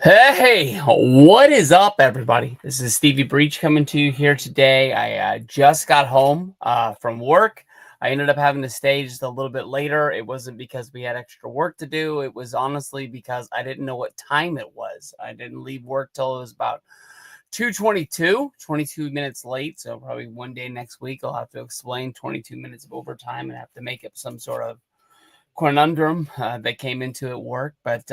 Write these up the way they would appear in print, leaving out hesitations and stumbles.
Hey, what is up, everybody? This is Stevie Breach coming to you here today. I just got home from work. I ended up having to stay just a little bit later. It wasn't because we had extra work to do. It was honestly because I didn't know what time it was. I didn't leave work till it was about 2:22, 22 minutes late. So probably one day next week I'll have to explain 22 minutes of overtime and have to make up some sort of conundrum that came into it work. But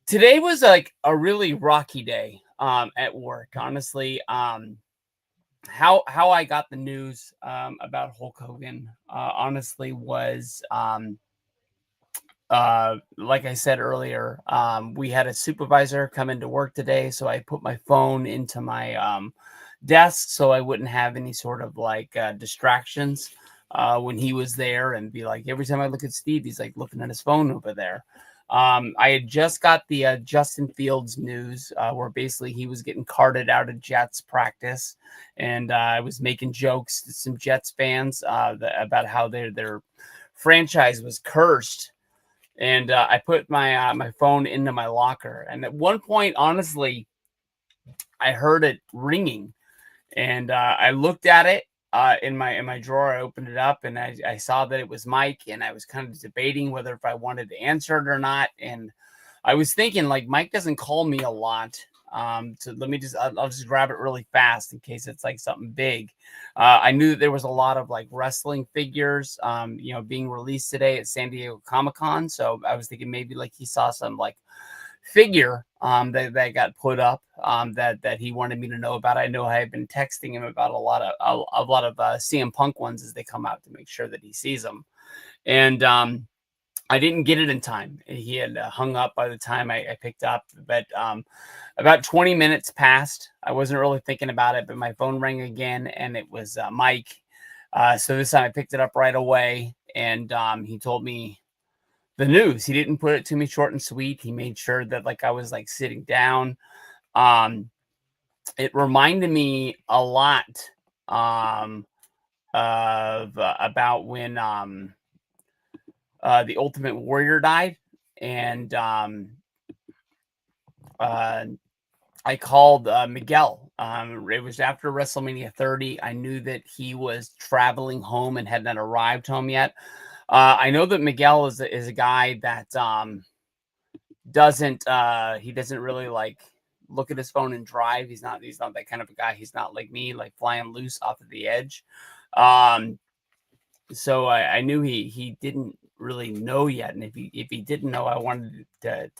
today was like a really rocky day at work. Honestly, how I got the news about Hulk Hogan honestly was like I said earlier, we had a supervisor come into work today, so I put my phone into my desk so I wouldn't have any sort of like distractions when he was there, and be like, every time I look at Steve, he's like looking at his phone over there. I had just got the Justin Fields news where basically he was getting carted out of Jets practice, and I was making jokes to some Jets fans about how their franchise was cursed. And I put my phone into my locker, and at one point, honestly, I heard it ringing, and I looked at it in my drawer. I opened it up, and I saw that it was Mike, and I was kind of debating whether if I wanted to answer it or not. And I was thinking, like, Mike doesn't call me a lot. So let me just, I'll just grab it really fast in case it's like something big. I knew that there was a lot of like wrestling figures, being released today at San Diego Comic-Con. So I was thinking maybe like he saw some like figure that got put up that he wanted me to know about. I know I have been texting him about a lot of CM Punk ones as they come out to make sure that he sees them. And I didn't get it in time. He had hung up by the time I picked up, but about 20 minutes passed. I wasn't really thinking about it, but my phone rang again, and it was Mike. So this time I picked it up right away, and he told me the news. He didn't put it to me short and sweet. He made sure that like I was like sitting down. Um, it reminded me a lot of about when the Ultimate Warrior died, and uh, I called Miguel. It was after WrestleMania 30. I knew that he was traveling home and hadn't arrived home yet. I know that Miguel is a guy that doesn't really like look at his phone and drive. He's not that kind of a guy. He's not like me, like flying loose off of the edge. Um, so I knew he didn't really know yet, and if he didn't know, I wanted to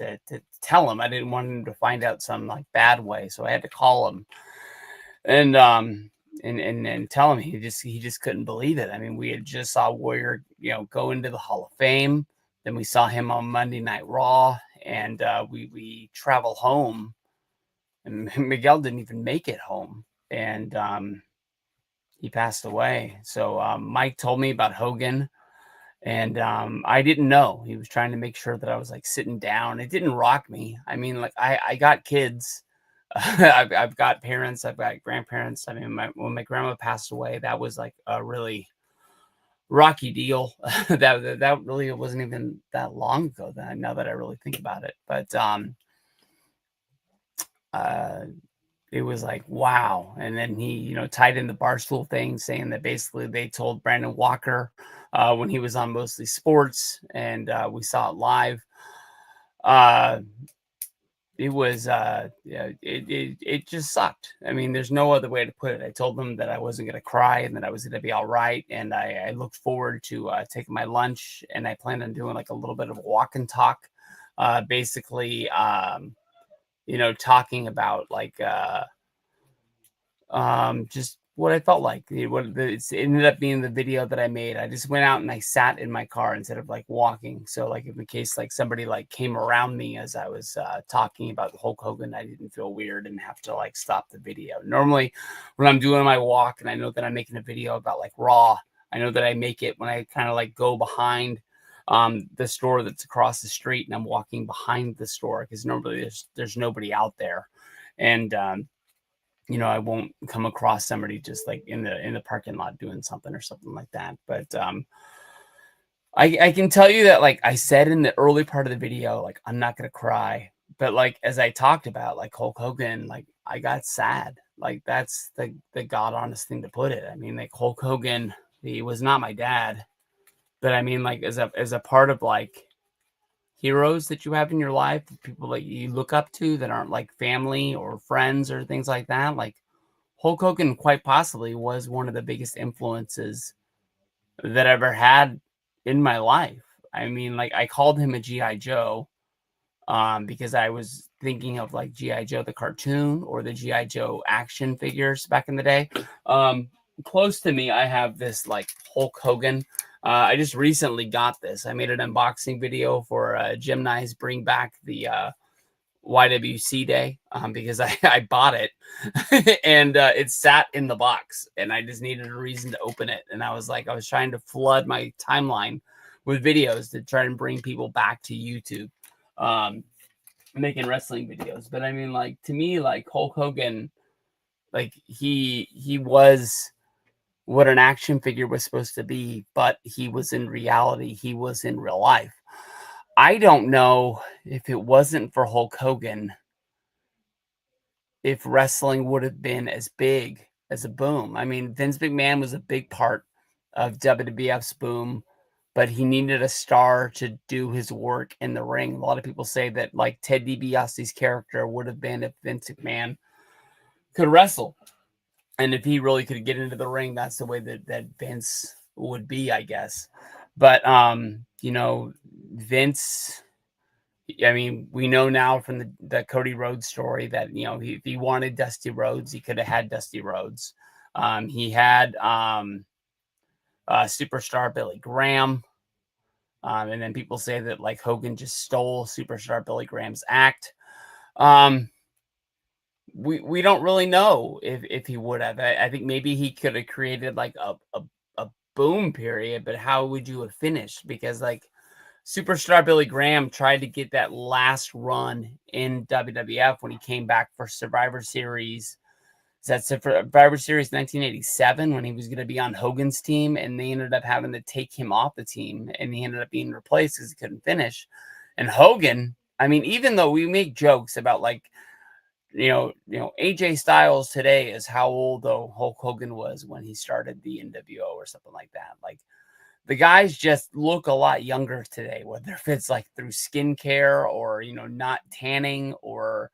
tell him. I didn't want him to find out some like bad way, so I had to call him and tell him. He just couldn't believe it. I mean, we had just saw Warrior, go into the Hall of Fame. Then we saw him on Monday Night Raw, and we travel home, and Miguel didn't even make it home, and he passed away. So Mike told me about Hogan, and I didn't know. He was trying to make sure that I was like sitting down. It didn't rock me. I mean, like I got kids. I've got parents. I've got grandparents. I mean, when my grandma passed away, that was like a really rocky deal. that really wasn't even that long ago. Now that I really think about it, but uh, it was like, wow. And then he, tied in the Barstool thing, saying that basically they told Brandon Walker when he was on Mostly Sports, and we saw it live. Uh, it was, yeah, it just sucked. I mean, there's no other way to put it. I told them that I wasn't going to cry and that I was going to be all right. And I looked forward to taking my lunch, and I planned on doing like a little bit of a walk and talk, basically, talking about like, just what I felt like. It ended up being the video that I made. I just went out and I sat in my car instead of like walking. So like in case like somebody like came around me as I was talking about Hulk Hogan, I didn't feel weird and have to like stop the video. Normally when I'm doing my walk and I know that I'm making a video about like Raw, I know that I make it when I kind of like go behind the store that's across the street, and I'm walking behind the store because normally there's nobody out there. And I won't come across somebody just like in the parking lot doing something or something like that. But I can tell you that, like I said in the early part of the video, like I'm not gonna cry, But like as I talked about, like Hulk Hogan, like I got sad. Like that's the god honest thing to put it. I mean, like Hulk Hogan, he was not my dad, but I mean, like as a part of like heroes that you have in your life, people that you look up to that aren't like family or friends or things like that. Like Hulk Hogan, quite possibly, was one of the biggest influences that I ever had in my life. I mean, like I called him a GI Joe because I was thinking of like GI Joe the cartoon or the GI Joe action figures back in the day. Um, Close to me, I have this like Hulk Hogan. I just recently got this. I made an unboxing video for Jim Nye's Bring Back the YWC Day because I bought it and it sat in the box and I just needed a reason to open it. And I was like, I was trying to flood my timeline with videos to try and bring people back to YouTube. Making wrestling videos. But I mean, like to me, like Hulk Hogan, like he was what an action figure was supposed to be, but he was in reality, he was in real life. I don't know if it wasn't for Hulk Hogan, if wrestling would have been as big as a boom. I mean, Vince McMahon was a big part of WWF's boom, but he needed a star to do his work in the ring. A lot of people say that like Ted DiBiase's character would have been if Vince McMahon could wrestle. And if he really could get into the ring, that's the way that Vince would be, I guess. But you know, Vince, I mean, we know now from the Cody Rhodes story that, you know, if he wanted Dusty Rhodes, he could have had Dusty Rhodes. He had superstar Billy Graham. And then people say that like Hogan just stole superstar Billy Graham's act. Um, we don't really know if he would have. I think maybe he could have created like a boom period, but how would you have finished? Because like superstar Billy Graham tried to get that last run in WWF when he came back for Survivor Series. That's Survivor Series 1987 when he was going to be on Hogan's team, and they ended up having to take him off the team, and he ended up being replaced because he couldn't finish. And Hogan, I mean, even though we make jokes about like, AJ Styles today is how old though Hulk Hogan was when he started the NWO or something like that. Like the guys just look a lot younger today, whether if it's like through skincare or, not tanning or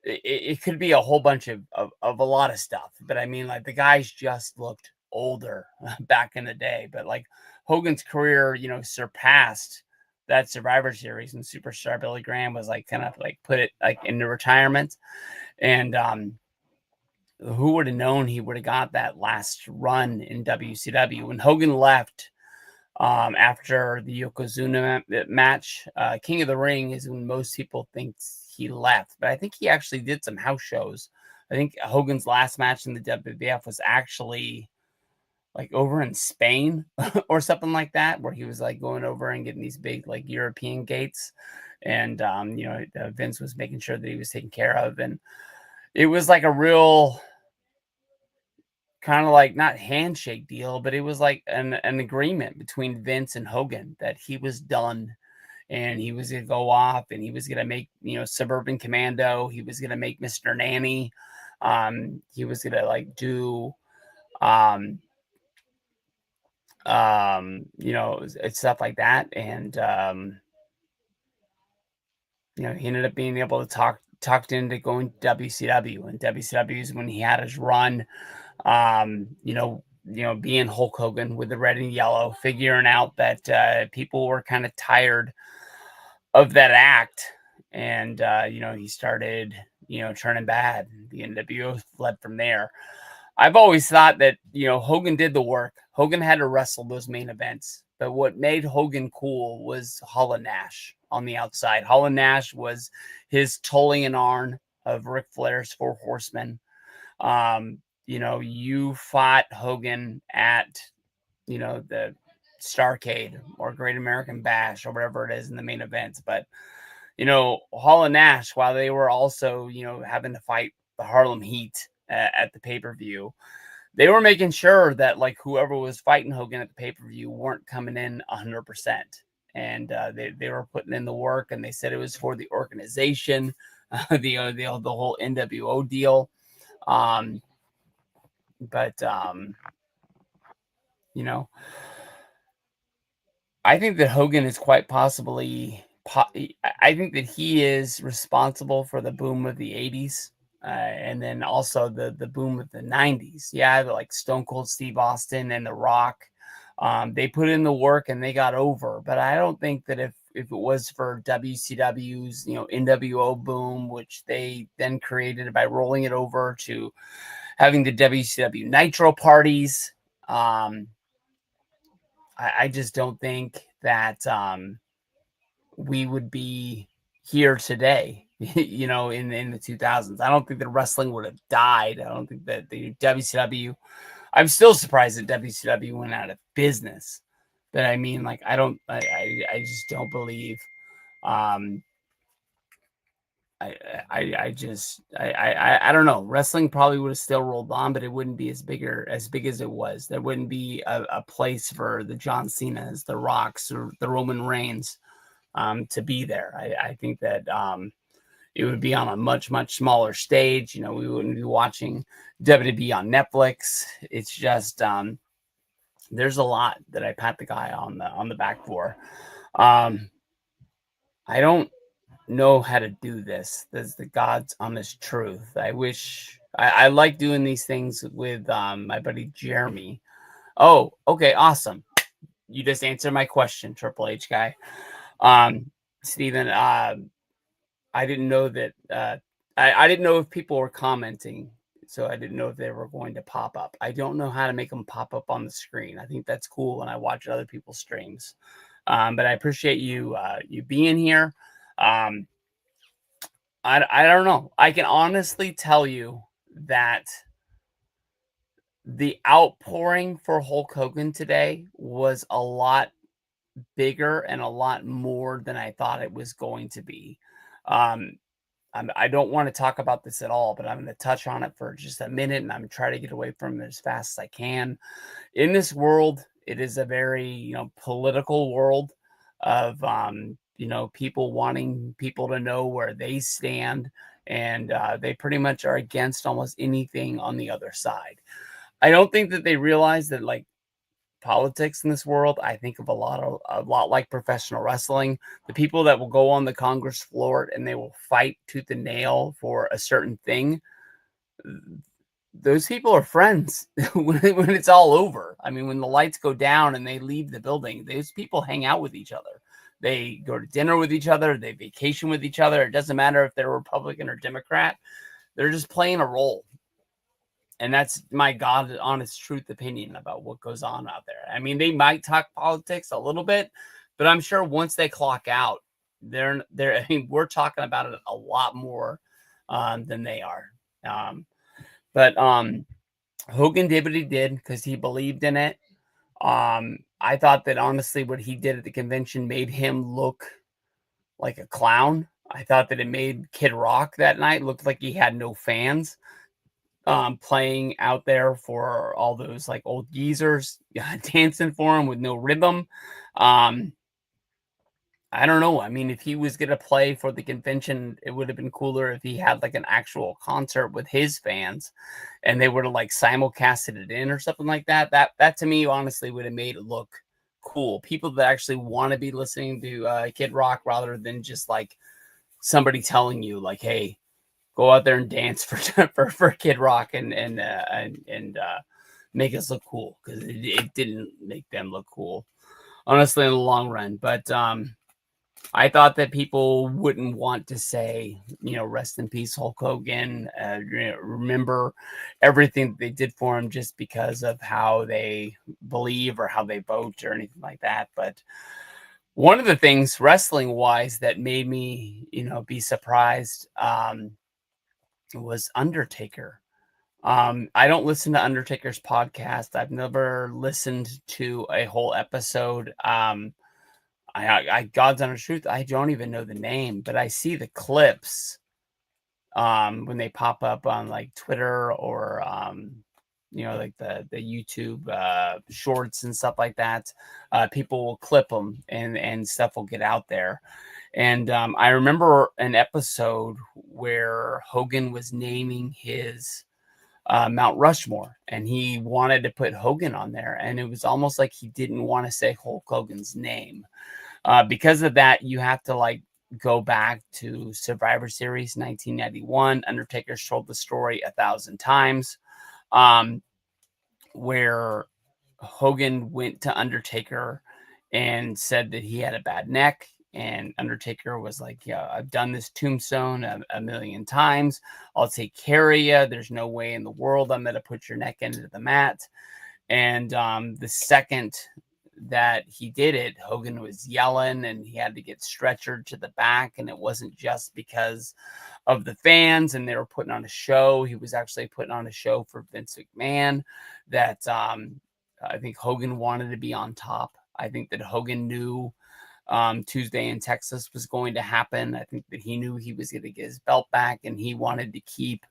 it could be a whole bunch of a lot of stuff. But I mean, like the guys just looked older back in the day. But like Hogan's career, surpassed that Survivor Series, and superstar Billy Graham was like kind of like put it like into retirement. And who would have known he would have got that last run in WCW when Hogan left after the Yokozuna match? King of the Ring is when most people think he left, but I think he actually did some house shows. I think Hogan's last match in the WWF was actually like over in Spain or something like that, where he was like going over and getting these big like European gates. And, Vince was making sure that he was taken care of. And it was like a real kind of like not handshake deal, but it was like an agreement between Vince and Hogan that he was done and he was going to go off and he was going to make, Suburban Commando. He was going to make Mr. Nanny. He was going to like do, stuff like that. And, he ended up being able to talked into going to WCW, and WCW is when he had his run. Being Hulk Hogan with the red and yellow, figuring out that people were kind of tired of that act. And, he started, turning bad. The NWO fled from there. I've always thought that, Hogan did the work. Hogan had to wrestle those main events. But what made Hogan cool was Hall and Nash on the outside. Hall and Nash was his Tully and Arn of Ric Flair's Four Horsemen. You fought Hogan at, the Starrcade or Great American Bash or whatever it is in the main events. But, Hall and Nash, while they were also, having to fight the Harlem Heat at the pay-per-view, they were making sure that like whoever was fighting Hogan at the pay-per-view weren't coming in 100%. and they were putting in the work, and they said it was for the organization, the whole NWO deal. Um, but you know, I think that Hogan is quite possibly. I think that he is responsible for the boom of the '80s, and then also the boom of the '90s. Yeah, like Stone Cold Steve Austin and The Rock, they put in the work and they got over. But I don't think that if it was for WCW's NWO boom, which they then created by rolling it over to having the WCW Nitro parties. I just don't think that we would be here today, in the 2000s. I don't think that wrestling would have died. I don't think that the WCW, I'm still surprised that WCW went out of business. But I mean, like, I just don't believe, um, I don't know. Wrestling probably would have still rolled on, but it wouldn't be as big as it was. There wouldn't be a place for the John Cena's, the Rocks, or the Roman Reigns to be there. I think that it would be on a much, much smaller stage. We wouldn't be watching WWE on Netflix. It's just there's a lot that I pat the guy on the back for. I don't know how to do this. That's the God's honest truth. I like doing these things with my buddy Jeremy. Oh, okay, awesome. You just answered my question, Triple H guy. Steven, I didn't know that I didn't know if people were commenting, so I didn't know if they were going to pop up. I don't know how to make them pop up on the screen. I think that's cool when I watch other people's streams. But I appreciate you being here. Um, I don't know. I can honestly tell you that the outpouring for Hulk Hogan today was a lot bigger and a lot more than I thought it was going to be. Um, I don't want to talk about this at all, but I'm going to touch on it for just a minute, and I'm going to try to get away from it as fast as I can. In this world, it is a very political world of people wanting people to know where they stand, and they pretty much are against almost anything on the other side. I don't think that they realize that, like, politics in this world, I think of a lot like professional wrestling. The people that will go on the Congress floor and they will fight tooth and nail for a certain thing, those people are friends when it's all over. I mean, when the lights go down and they leave the building, those people hang out with each other. They go to dinner with each other. They vacation with each other. It doesn't matter if they're Republican or Democrat. They're just playing a role. And that's my God honest truth opinion about what goes on out there. I mean, they might talk politics a little bit, but I'm sure once they clock out, I mean, we're talking about it a lot more than they are. But Hogan did what he did because he believed in it. I thought that honestly, what he did at the convention made him look like a clown. I thought that it made Kid Rock that night look like he had no fans. Playing out there for all those like old geezers dancing for him with no rhythm. I don't know. I mean, if he was going to play for the convention, it would have been cooler if he had like an actual concert with his fans and they would have like simulcasted it in or something like that. That to me, honestly, would have made it look cool. People that actually want to be listening to Kid Rock rather than just like somebody telling you like, hey, go out there and dance for Kid Rock and make us look cool, because it didn't make them look cool, honestly, in the long run. But I thought that people wouldn't want to say, rest in peace, Hulk Hogan. Remember everything that they did for him just because of how they believe or how they vote or anything like that. But one of the things wrestling wise that made me, be surprised, was Undertaker. I don't listen to Undertaker's podcast. I've never listened to a whole episode. I God's honest truth, I don't even know the name, but I see the clips when they pop up on like Twitter or like the YouTube shorts and stuff like that. People will clip them and stuff will get out there. And I remember an episode where Hogan was naming his Mount Rushmore, and he wanted to put Hogan on there, and it was almost like he didn't want to say Hulk Hogan's name. Because of that, you have to like go back to Survivor Series 1991. Undertaker's told the story 1,000 times, where Hogan went to Undertaker and said that he had a bad neck. And Undertaker was like, yeah, I've done this tombstone a million times. I'll take care of you. There's no way in the world I'm going to put your neck into the mat. And the second that he did it, Hogan was yelling and he had to get stretchered to the back. And it wasn't just because of the fans and they were putting on a show. He was actually putting on a show for Vince McMahon that I think Hogan wanted to be on top. I think that Hogan knew Tuesday in Texas was going to happen. I think that he knew he was going to get his belt back, and he wanted to keep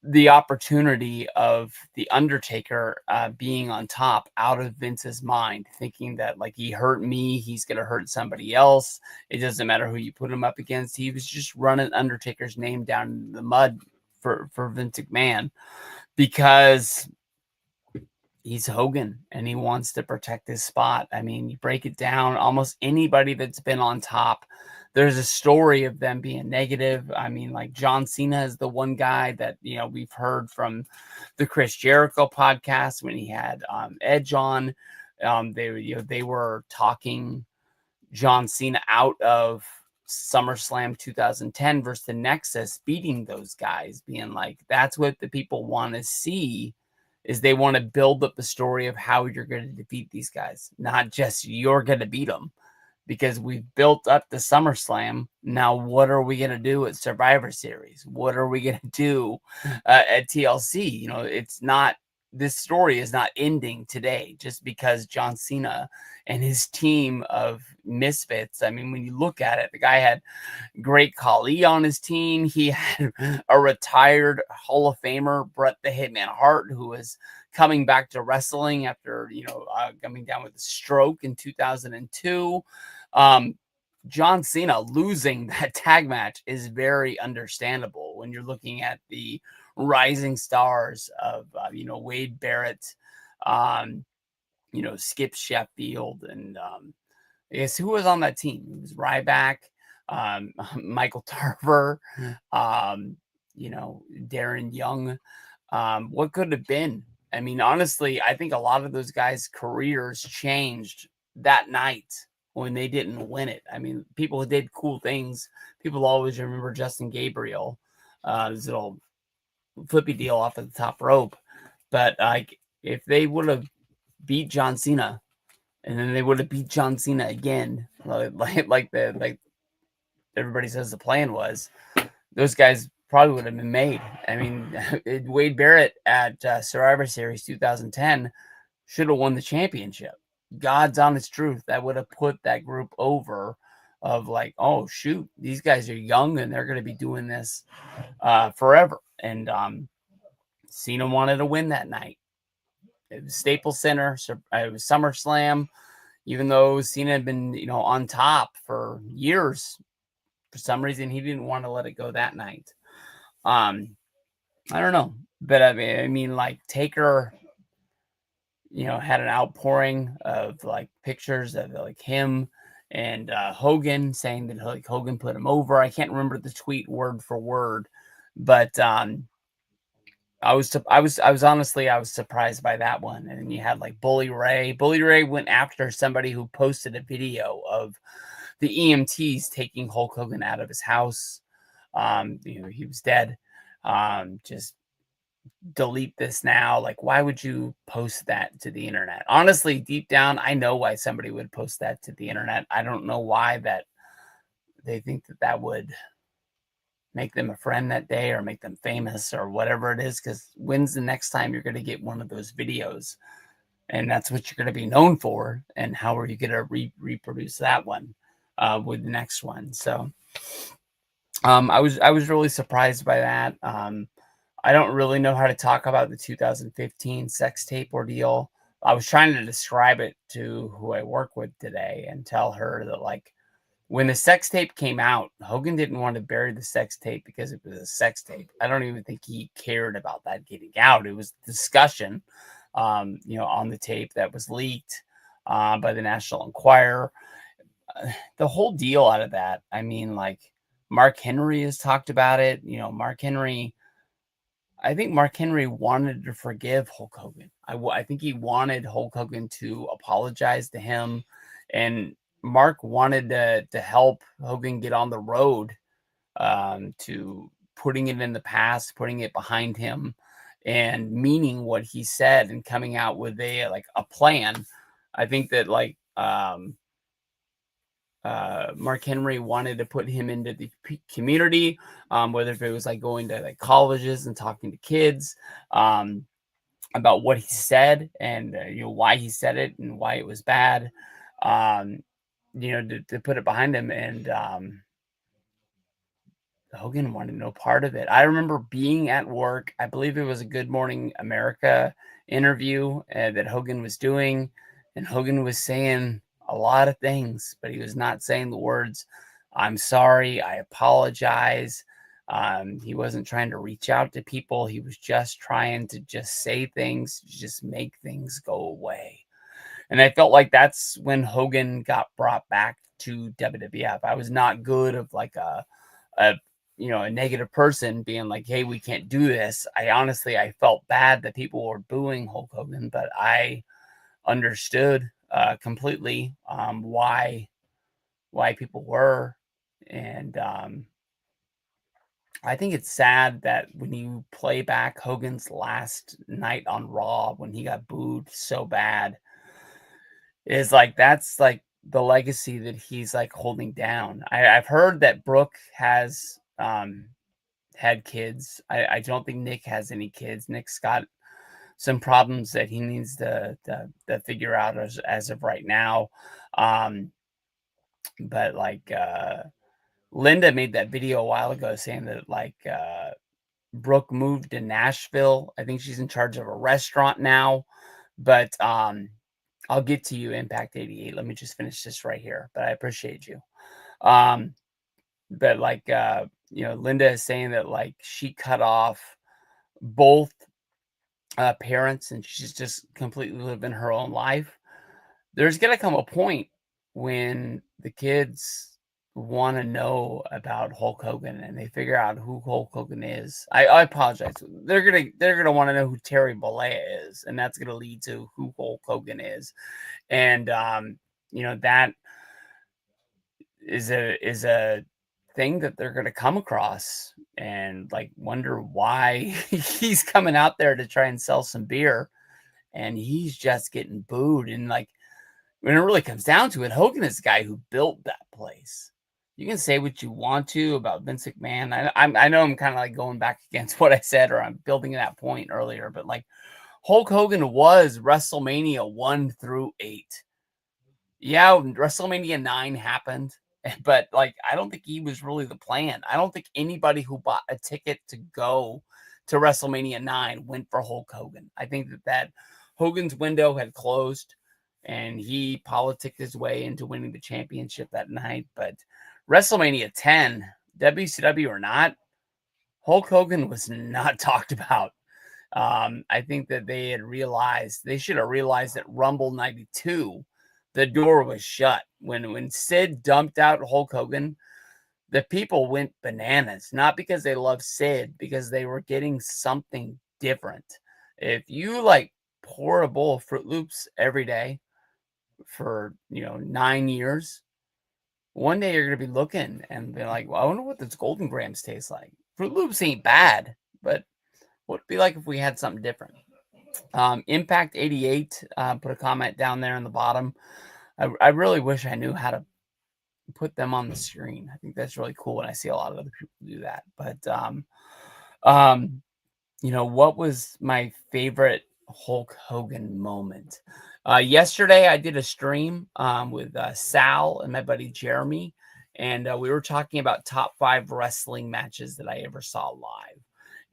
the opportunity of the Undertaker being on top out of Vince's mind, thinking that like he hurt me, he's going to hurt somebody else. It doesn't matter who you put him up against. He was just running Undertaker's name down in the mud for Vince McMahon because he's Hogan and he wants to protect his spot. I mean, you break it down, almost anybody that's been on top, there's a story of them being negative. I mean, like John Cena is the one guy that, we've heard from the Chris Jericho podcast when he had Edge on. They were talking John Cena out of SummerSlam 2010 versus the Nexus, beating those guys, being like, that's what the people want to see. Is they want to build up the story of how you're going to defeat these guys, not just you're going to beat them, because we've built up the SummerSlam. Now, what are we going to do at Survivor Series? What are we going to do at TLC? It's not, this story is not ending today just because John Cena and his team of misfits. I mean, when you look at it, the guy had Great Khali on his team. He had a retired Hall of Famer, Bret the Hitman Hart, who was coming back to wrestling after, coming down with a stroke in 2002. John Cena losing that tag match is very understandable when you're looking at the rising stars of, Wade Barrett, Skip Sheffield, and I guess who was on that team? It was Ryback, Michael Tarver, Darren Young. What could have been? I mean, honestly, I think a lot of those guys' careers changed that night when they didn't win it. I mean, people did cool things. People always remember Justin Gabriel, his little flippy deal off of the top rope. But like, if they would have beat John Cena, and then they would have beat John Cena again, like everybody says the plan was, those guys probably would have been made. I mean, Wade Barrett at Survivor Series 2010 should have won the championship. God's honest truth, that would have put that group over of like, oh shoot, these guys are young and they're going to be doing this forever. And Cena wanted to win that night. It was Staples Center. It was SummerSlam. Even though Cena had been, on top for years, for some reason he didn't want to let it go that night. I don't know, but I mean, like Taker, had an outpouring of like pictures of like him and Hogan, saying that like Hogan put him over. I can't remember the tweet word for word, but I was surprised by that one. And you had like Bully Ray. Bully Ray went after somebody who posted a video of the EMTs taking Hulk Hogan out of his house. He was dead. Just delete this now. Like, why would you post that to the internet? Honestly, deep down, I know why somebody would post that to the internet. I don't know why that they think that would make them a friend that day or make them famous or whatever it is. Because when's the next time you're going to get one of those videos? And that's what you're going to be known for. And how are you going to reproduce that one with the next one? So I was really surprised by that. I don't really know how to talk about the 2015 sex tape ordeal. I was trying to describe it to who I work with today and tell her that, like, when the sex tape came out, Hogan didn't want to bury the sex tape because it was a sex tape. I don't even think he cared about that getting out. It was discussion, on the tape that was leaked by the National Enquirer. The whole deal out of that, I mean, like, Mark Henry has talked about it. I think Mark Henry wanted to forgive Hulk Hogan. I think he wanted Hulk Hogan to apologize to him, and Mark wanted to help Hogan get on the road to putting it in the past, putting it behind him, and meaning what he said and coming out with a plan. I think that Mark Henry wanted to put him into the community, whether if it was like going to like colleges and talking to kids about what he said and why he said it and why it was bad, um, to put it behind him. And Hogan wanted no part of it. I remember being at work. I believe it was a Good Morning America interview that Hogan was doing, and Hogan was saying a lot of things, but he was not saying the words, "I'm sorry, I apologize." He wasn't trying to reach out to people. He was just trying to just say things, just make things go away. And I felt like that's when Hogan got brought back to WWF. I was not good of like a a negative person being like, "Hey, we can't do this." I felt bad that people were booing Hulk Hogan, but I understood completely why people were. And I think it's sad that when you play back Hogan's last night on Raw when he got booed so bad, is like that's like the legacy that he's like holding down. I've heard that Brooke has had kids. I don't think Nick has any kids. Nick's got some problems that he needs to figure out as of right now. Um, but Linda made that video a while ago saying that Brooke moved to Nashville. I think she's in charge of a restaurant now. But I'll get to you, Impact 88. Let me just finish this right here. But I appreciate you. Um, but Linda is saying that like she cut off both parents and she's just completely living her own life. There's gonna come a point when the kids want to know about Hulk Hogan and they figure out who Hulk Hogan is. I apologize. They're gonna want to know who Terry Bollea is, and that's gonna lead to who Hulk Hogan is. And that is a thing that they're gonna come across and like wonder why he's coming out there to try and sell some beer and he's just getting booed. And like when it really comes down to it, Hogan is the guy who built that place. You can say what you want to about Vince McMahon. I know I'm kind of like going back against what I said, or I'm building that point earlier, but like Hulk Hogan was WrestleMania 1 through 8. Yeah, WrestleMania 9 happened, but like I don't think he was really the plan. I don't think anybody who bought a ticket to go to WrestleMania 9 went for Hulk Hogan. I think that Hogan's window had closed and he politicked his way into winning the championship that night. But WrestleMania 10, WCW or not, Hulk Hogan was not talked about. I think that they should have realized that Rumble 92, the door was shut. When Sid dumped out Hulk Hogan, the people went bananas, not because they loved Sid, because they were getting something different. If you like pour a bowl of Fruit Loops every day for 9 years, one day you're gonna be looking and be like, well, I wonder what this Golden Grams taste like. Fruit Loops ain't bad, but what would it be like if we had something different? Impact 88 put a comment down there on the bottom. I really wish I knew how to put them on the screen. I think that's really cool, and I see a lot of other people do that. But um, what was my favorite Hulk Hogan moment? Yesterday, I did a stream with Sal and my buddy Jeremy, and we were talking about top 5 wrestling matches that I ever saw live.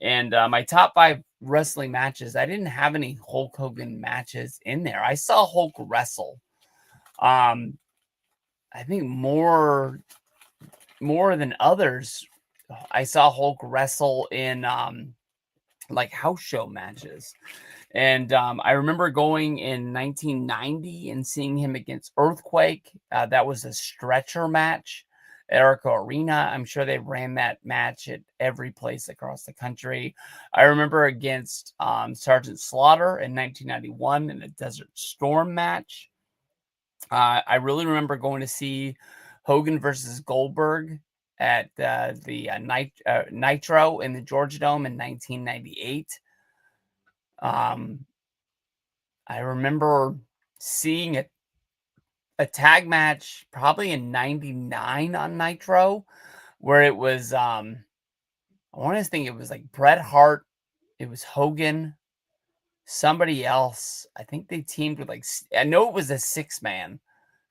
And my top 5 wrestling matches, I didn't have any Hulk Hogan matches in there. I saw Hulk wrestle. Um, I think more than others. I saw Hulk wrestle in like house show matches. And I remember going in 1990 and seeing him against Earthquake. That was a stretcher match at Arco Arena. I'm sure they ran that match at every place across the country. I remember against Sergeant Slaughter in 1991 in a Desert Storm match. I really remember going to see Hogan versus Goldberg at Nitro in the Georgia Dome in 1998. Um, I remember seeing a tag match probably in 99 on Nitro where it was I want to think it was like Bret Hart, it was Hogan, somebody else. I think they teamed with I know it was a 6-man,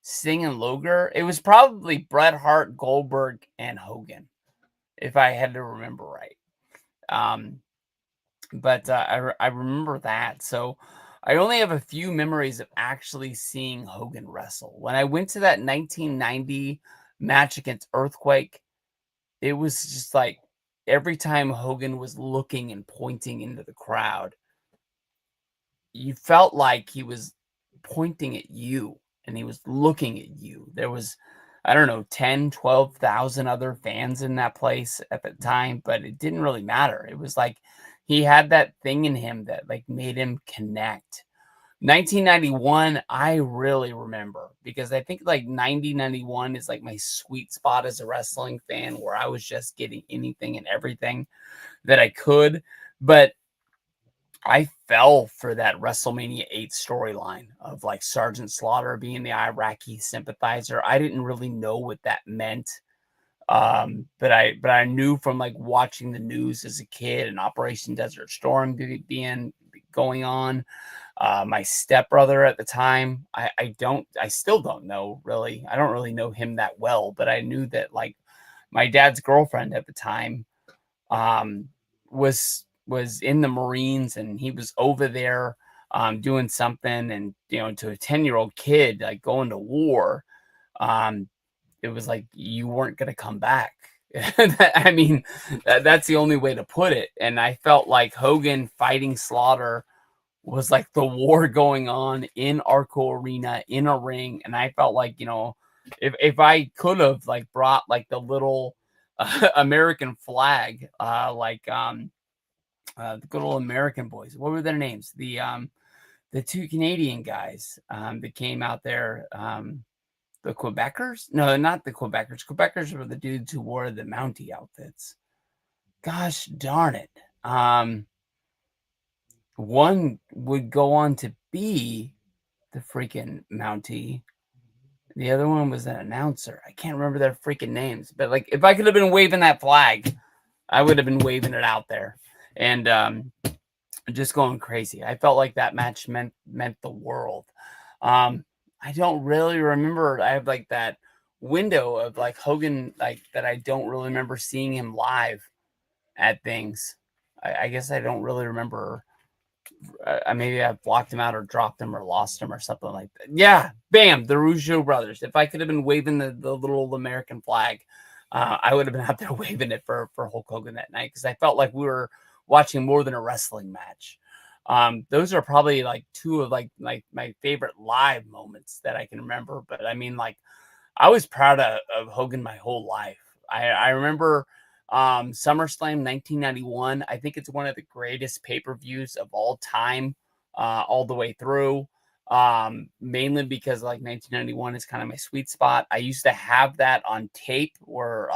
Sting and Luger. It was probably Bret Hart, Goldberg, and Hogan, if I had to remember right. Um, but I remember that. So I only have a few memories of actually seeing Hogan wrestle. When I went to that 1990 match against Earthquake, it was just like every time Hogan was looking and pointing into the crowd, you felt like he was pointing at you and he was looking at you. There was, I don't know, 10, 12,000 other fans in that place at the time, but it didn't really matter. It was like he had that thing in him that like made him connect. 1991, I really remember because I think like 91 is like my sweet spot as a wrestling fan where I was just getting anything and everything that I could. But I fell for that WrestleMania 8 storyline of like Sergeant Slaughter being the Iraqi sympathizer. I didn't really know what that meant. But I knew from like watching the news as a kid and Operation Desert Storm being going on. My stepbrother at the time, I still don't know really. I don't really know him that well, but I knew that like my dad's girlfriend at the time um, was in the Marines and he was over there doing something, and to a 10-year-old kid like going to war, um, it was like you weren't going to come back. I mean, that's the only way to put it. And I felt like Hogan fighting Slaughter was like the war going on in Arco Arena in a ring, and I felt like if I could have like brought like the little American flag, the good old American boys. What were their names? The two Canadian guys that came out there. The Quebecers? No, not the Quebecers. Quebecers were the dudes who wore the Mountie outfits. Gosh darn it. One would go on to be the freaking Mountie. The other one was an announcer. I can't remember their freaking names, but like if I could have been waving that flag, I would have been waving it out there and just going crazy. I felt like that match meant the world. I don't really remember. I have like that window of like Hogan, like that. I don't really remember seeing him live at things. I guess I don't really remember. Maybe I blocked him out or dropped him or lost him or something like that. Yeah, bam, the Rougeau brothers. If I could have been waving the little American flag, I would have been out there waving it for Hulk Hogan that night because I felt like we were watching more than a wrestling match. Those are probably like two of like my favorite live moments that I can remember. But I mean, like I was proud of Hogan my whole life. I remember SummerSlam 1991. I think it's one of the greatest pay-per-views of all time, all the way through. Mainly because like 1991 is kind of my sweet spot. I used to have that on tape where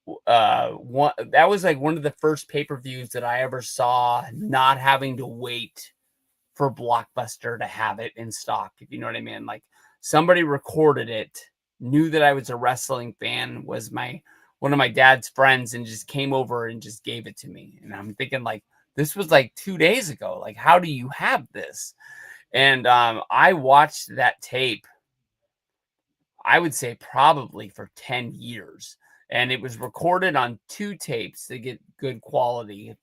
one that was like one of the first pay-per-views that I ever saw not having to wait for Blockbuster to have it in stock, if you know what I mean. Like somebody recorded it, knew that I was a wrestling fan, was one of my dad's friends, and just came over and just gave it to me. And I'm thinking like this was like 2 days ago. Like, how do you have this? And I watched that tape, I would say probably for 10 years. and it was recorded on 2 tapes to get good quality.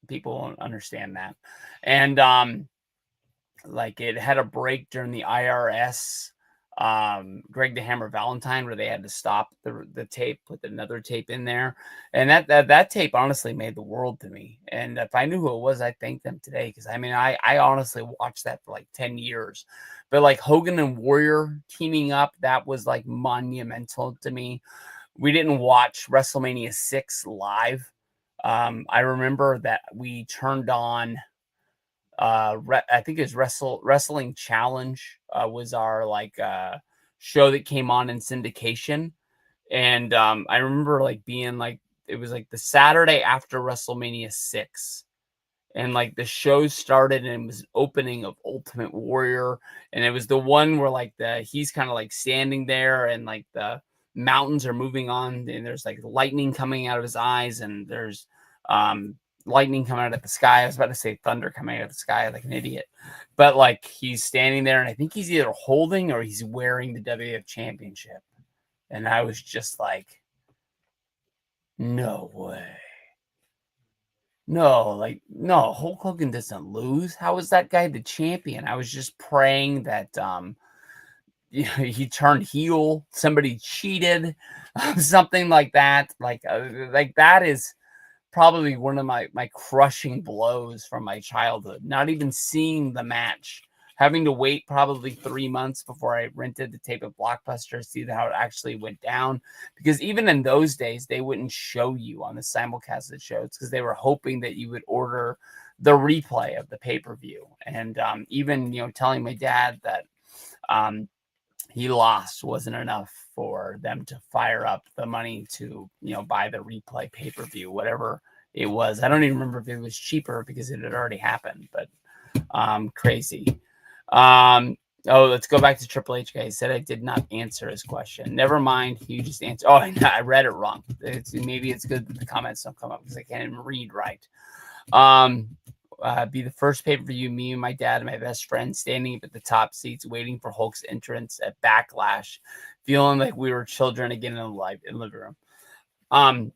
People won't understand that. And, like, it had a break during the IRS, Greg the Hammer Valentine, where they had to stop the tape, put another tape in there, and that tape honestly made the world to me, and if I knew who it was, I'd thank them today, because I mean, I honestly watched that for, like, 10 years, but, like, Hogan and Warrior teaming up, that was, like, monumental to me. We didn't watch WrestleMania 6 live. I remember that we turned on I think it's Wrestling Challenge was our like show that came on in syndication. And I remember like being like it was like the Saturday after WrestleMania 6, and like the show started and it was opening of Ultimate Warrior, and it was the one where like he's kind of like standing there and like the mountains are moving on, and there's like lightning coming out of his eyes, and there's um lightning coming out of the sky. I was about to say thunder coming out of the sky like an idiot, but like he's standing there, and I think he's either holding or he's wearing the WWF championship, and I was just like, no way. No, like, no, Hulk Hogan doesn't lose. How is that guy the champion? I was just praying that, he turned heel, somebody cheated, something like that. Like that is probably one of my crushing blows from my childhood. Not even seeing the match, having to wait probably 3 months before I rented the tape of Blockbuster to see how it actually went down. Because even in those days, they wouldn't show you on the simulcasted shows because they were hoping that you would order the replay of the pay-per-view. And even telling my dad that um, he lost wasn't enough for them to fire up the money to buy the replay pay-per-view, whatever it was. I don't even remember if it was cheaper because it had already happened, but crazy. Oh, let's go back to Triple H guy. He said I did not answer his question. Never mind, you just answered. Oh, I read it wrong. Maybe it's good that the comments don't come up because I can't even read right. Be the first pay-per-view, me and my dad and my best friend standing up at the top seats waiting for Hulk's entrance at Backlash, feeling like we were children again in the living room.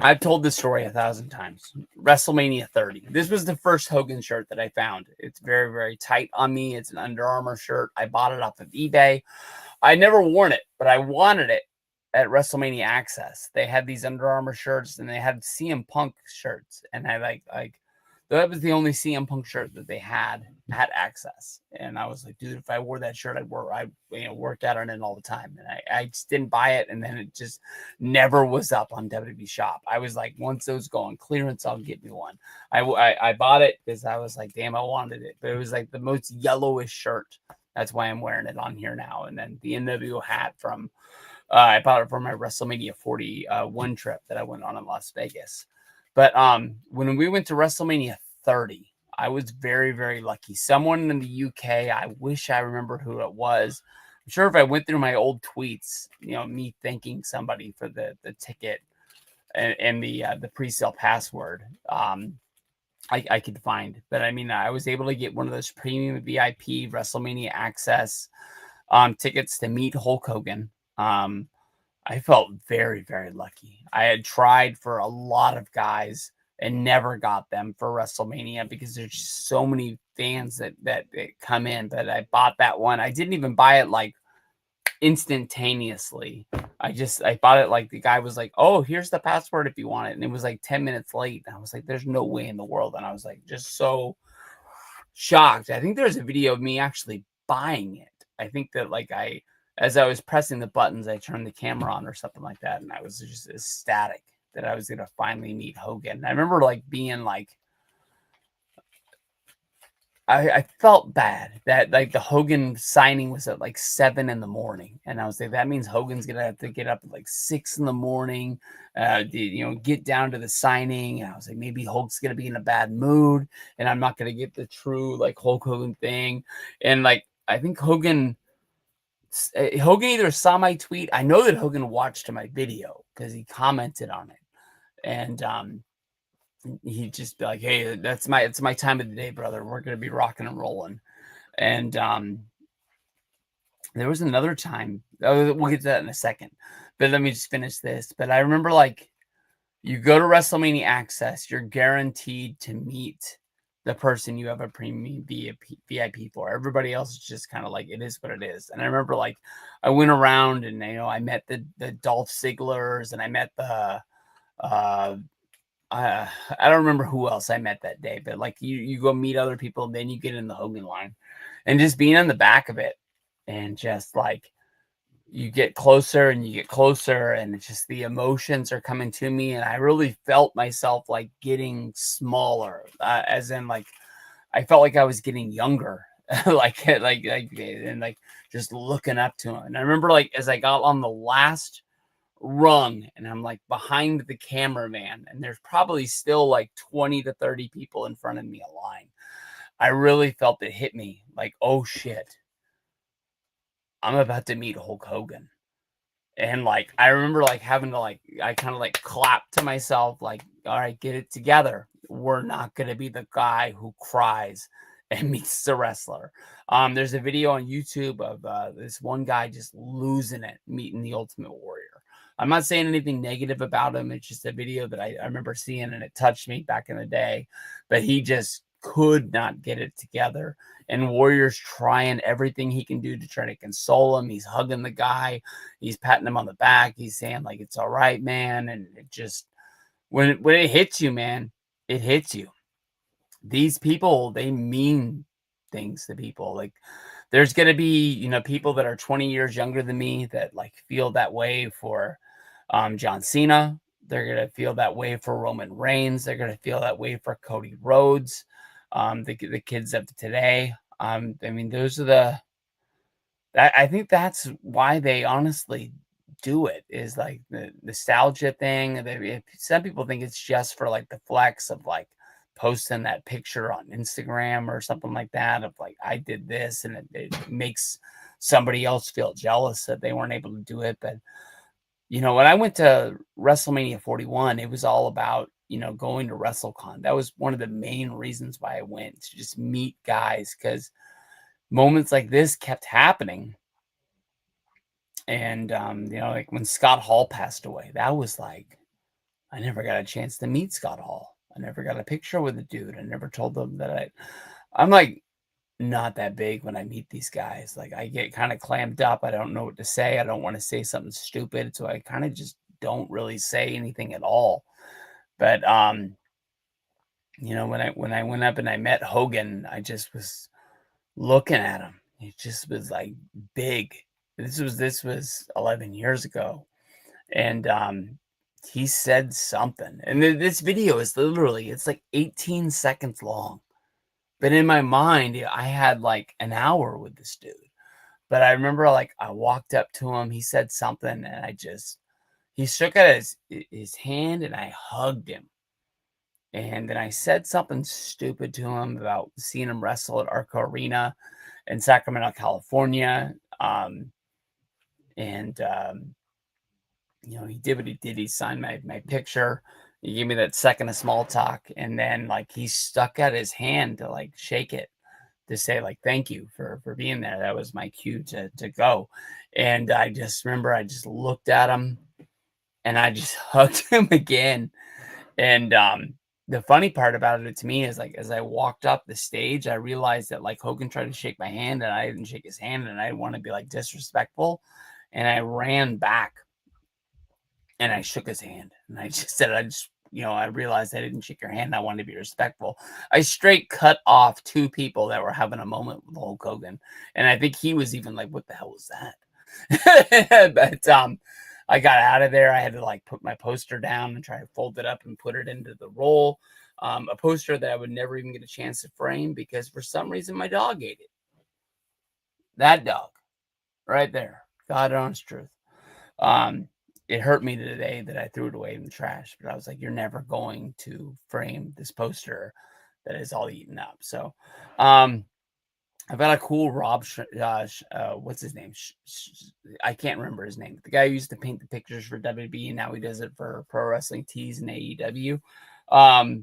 I've told this story 1,000 times. WrestleMania 30. This was the first Hogan shirt that I found. It's very, very tight on me. It's an Under Armour shirt. I bought it off of eBay. I never worn it, but I wanted it at WrestleMania Access. They had these Under Armour shirts, and they had CM Punk shirts, and I like that was the only CM Punk shirt that they had at Access. And I was like, dude, if I wore that shirt, I worked out on it all the time. And I just didn't buy it. And then it just never was up on WWE Shop. I was like, once those go on clearance, I'll get me one. I bought it because I was like, damn, I wanted it. But it was like the most yellowish shirt. That's why I'm wearing it on here now. And then the NWO hat from, I bought it for my WrestleMania 41 trip that I went on in Las Vegas. But when we went to WrestleMania 30, I was very, very lucky. Someone in the UK, I wish I remembered who it was. I'm sure if I went through my old tweets, me thanking somebody for the ticket and the pre-sale password, I could find. But I mean, I was able to get one of those premium VIP WrestleMania Access tickets to meet Hulk Hogan. I felt very, very lucky. I had tried for a lot of guys and never got them for WrestleMania because there's just so many fans that come in. But I bought that one. I didn't even buy it like instantaneously. I bought it like the guy was like, oh, here's the password if you want it. And it was like 10 minutes late. And I was like, there's no way in the world. And I was like, just so shocked. I think there's a video of me actually buying it. I think that as I was pressing the buttons, I turned the camera on or something like that. And I was just ecstatic that I was going to finally meet Hogan. I remember being like, I felt bad that the Hogan signing was at 7 in the morning. And I was like, that means Hogan's going to have to get up at 6 in the morning, get down to the signing. And I was like, maybe Hulk's going to be in a bad mood and I'm not going to get the true Hulk Hogan thing. And I think Hogan either saw my tweet. I know that Hogan watched my video because he commented on it. And he'd just be like, hey, it's my time of the day, brother. We're going to be rocking and rolling. And there was another time. We'll get to that in a second. But let me just finish this. But I remember, like, you go to WrestleMania Access, you're guaranteed to meet the person you have a premium VIP for. Everybody else is just kind of like, it is what it is. And I remember, like, I went around and, I met the Dolph Zigglers, and I met uh, I don't remember who else I met that day, but, like, you go meet other people, and then you get in the Hogan line, and just being on the back of it, and just, like, you get closer and you get closer, and it's just the emotions are coming to me, and I really felt myself, like, getting smaller, as in, like, I felt like I was getting younger, and, like, just looking up to him. And I remember, like, as I got on the last rung, and I'm, like, behind the cameraman, and there's probably still like 20 to 30 people in front of me a line. I really felt it hit me, like, oh shit, I'm about to meet Hulk Hogan. And, like, I remember, like, having to, like, I kind of, like, clap to myself, like, all right, get it together. We're not going to be the guy who cries and meets the wrestler. There's a video on YouTube of this one guy just losing it, meeting the Ultimate Warrior. I'm not saying anything negative about him. It's just a video that I remember seeing, and it touched me back in the day. But he just could not get it together. And Warrior's trying everything he can do to try to console him. He's hugging the guy. He's patting him on the back. He's saying, like, it's all right, man. And it just, when it hits you, man, it hits you. These people, they mean things to people. Like, there's going to be, people that are 20 years younger than me that, like, feel that way for John Cena. They're going to feel that way for Roman Reigns. They're going to feel that way for Cody Rhodes. The kids of today. I mean, those are I think that's why they honestly do it, is like the nostalgia thing. Some people think it's just for, like, the flex of, like, posting that picture on Instagram or something like that of, like, I did this, and it makes somebody else feel jealous that they weren't able to do it. But, when I went to WrestleMania 41, it was all about, going to WrestleCon. That was one of the main reasons why I went, to just meet guys, because moments like this kept happening. And, like, when Scott Hall passed away, that was like, I never got a chance to meet Scott Hall. I never got a picture with the dude. I never told them that I'm, like, not that big when I meet these guys. Like, I get kind of clammed up. I don't know what to say. I don't want to say something stupid. So I kind of just don't really say anything at all. But, when I went up and I met Hogan, I just was looking at him. He just was, like, big. This was 11 years ago. And, he said something. And this video is literally, it's like 18 seconds long. But in my mind, I had like an hour with this dude. But I remember, like, I walked up to him, he said something, and he shook out his hand, and I hugged him. And then I said something stupid to him about seeing him wrestle at Arco Arena in Sacramento, California. And he did what he did. He signed my picture. He gave me that second of small talk, and then, like, he stuck out his hand to, like, shake it, to say, like, thank you for being there. That was my cue to go. And I just remember I just looked at him, and I just hugged him again. And the funny part about it to me is, like, as I walked up the stage, I realized that, like, Hogan tried to shake my hand, and I didn't shake his hand, and I didn't want to be, like, disrespectful. And I ran back, and I shook his hand, and I just said, I realized I didn't shake your hand. I wanted to be respectful. I straight cut off two people that were having a moment with Hulk Hogan. And I think he was even like, what the hell was that? But I got out of there. I had to, like, put my poster down and try to fold it up and put it into the roll. A poster that I would never even get a chance to frame, because for some reason my dog ate it. That dog right there. God honest truth. Um, it hurt me today that I threw it away in the trash, but I was like, you're never going to frame this poster that is all eaten up. So, I've got a cool what's his name? I can't remember his name. The guy who used to paint the pictures for WB, and now he does it for Pro Wrestling Tees and AEW. I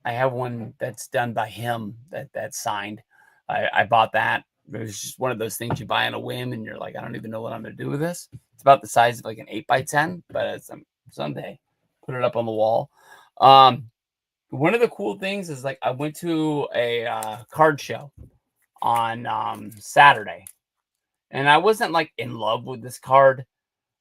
have one that's done by him that's signed. I bought that. It was just one of those things you buy on a whim, and you're like, I don't even know what I'm going to do with this. It's about the size of like an 8x10, but it's someday put it up on the wall. One of the cool things is like I went to a card show on Saturday, and I wasn't like in love with this card.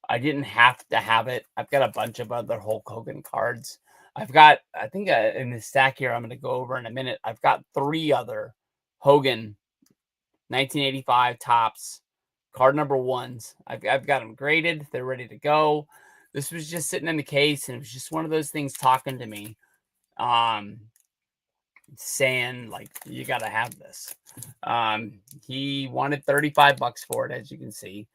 I didn't have to have it. I've got a bunch of other Hulk Hogan cards. I've got, I think in the stack here, I'm going to go over in a minute. I've got 3 other Hogan 1985 tops, card number 1s. I've got them graded. They're ready to go. This was just sitting in the case, and it was just one of those things talking to me, saying like, you got to have this. He wanted $35 for it, as you can see.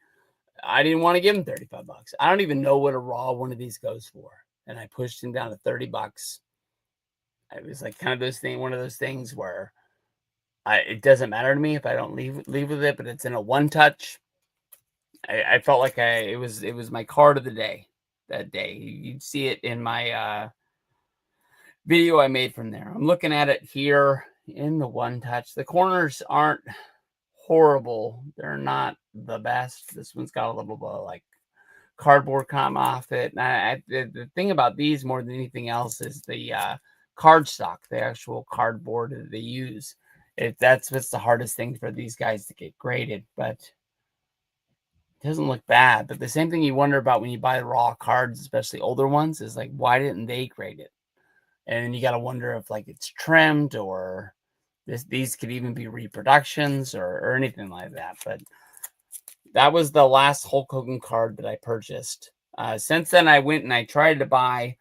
I didn't want to give him $35. I don't even know what a raw one of these goes for. And I pushed him down to $30. It was like kind of one of those things where it doesn't matter to me if I don't leave with it, but it's in a one touch. I felt like it was my card of the day that day. You'd see it in my video I made from there. I'm looking at it here in the one touch. The corners aren't horrible. They're not the best. This one's got a little bit of like cardboard come off it. And the thing about these more than anything else is the cardstock, the actual cardboard that they use. That's what's the hardest thing for these guys to get graded, but it doesn't look bad. But the same thing you wonder about when you buy raw cards, especially older ones, is like, why didn't they grade it? And then you got to wonder if like it's trimmed or these could even be reproductions or anything like that. But that was the last Hulk Hogan card that I purchased. Since then, I went and I tried to buy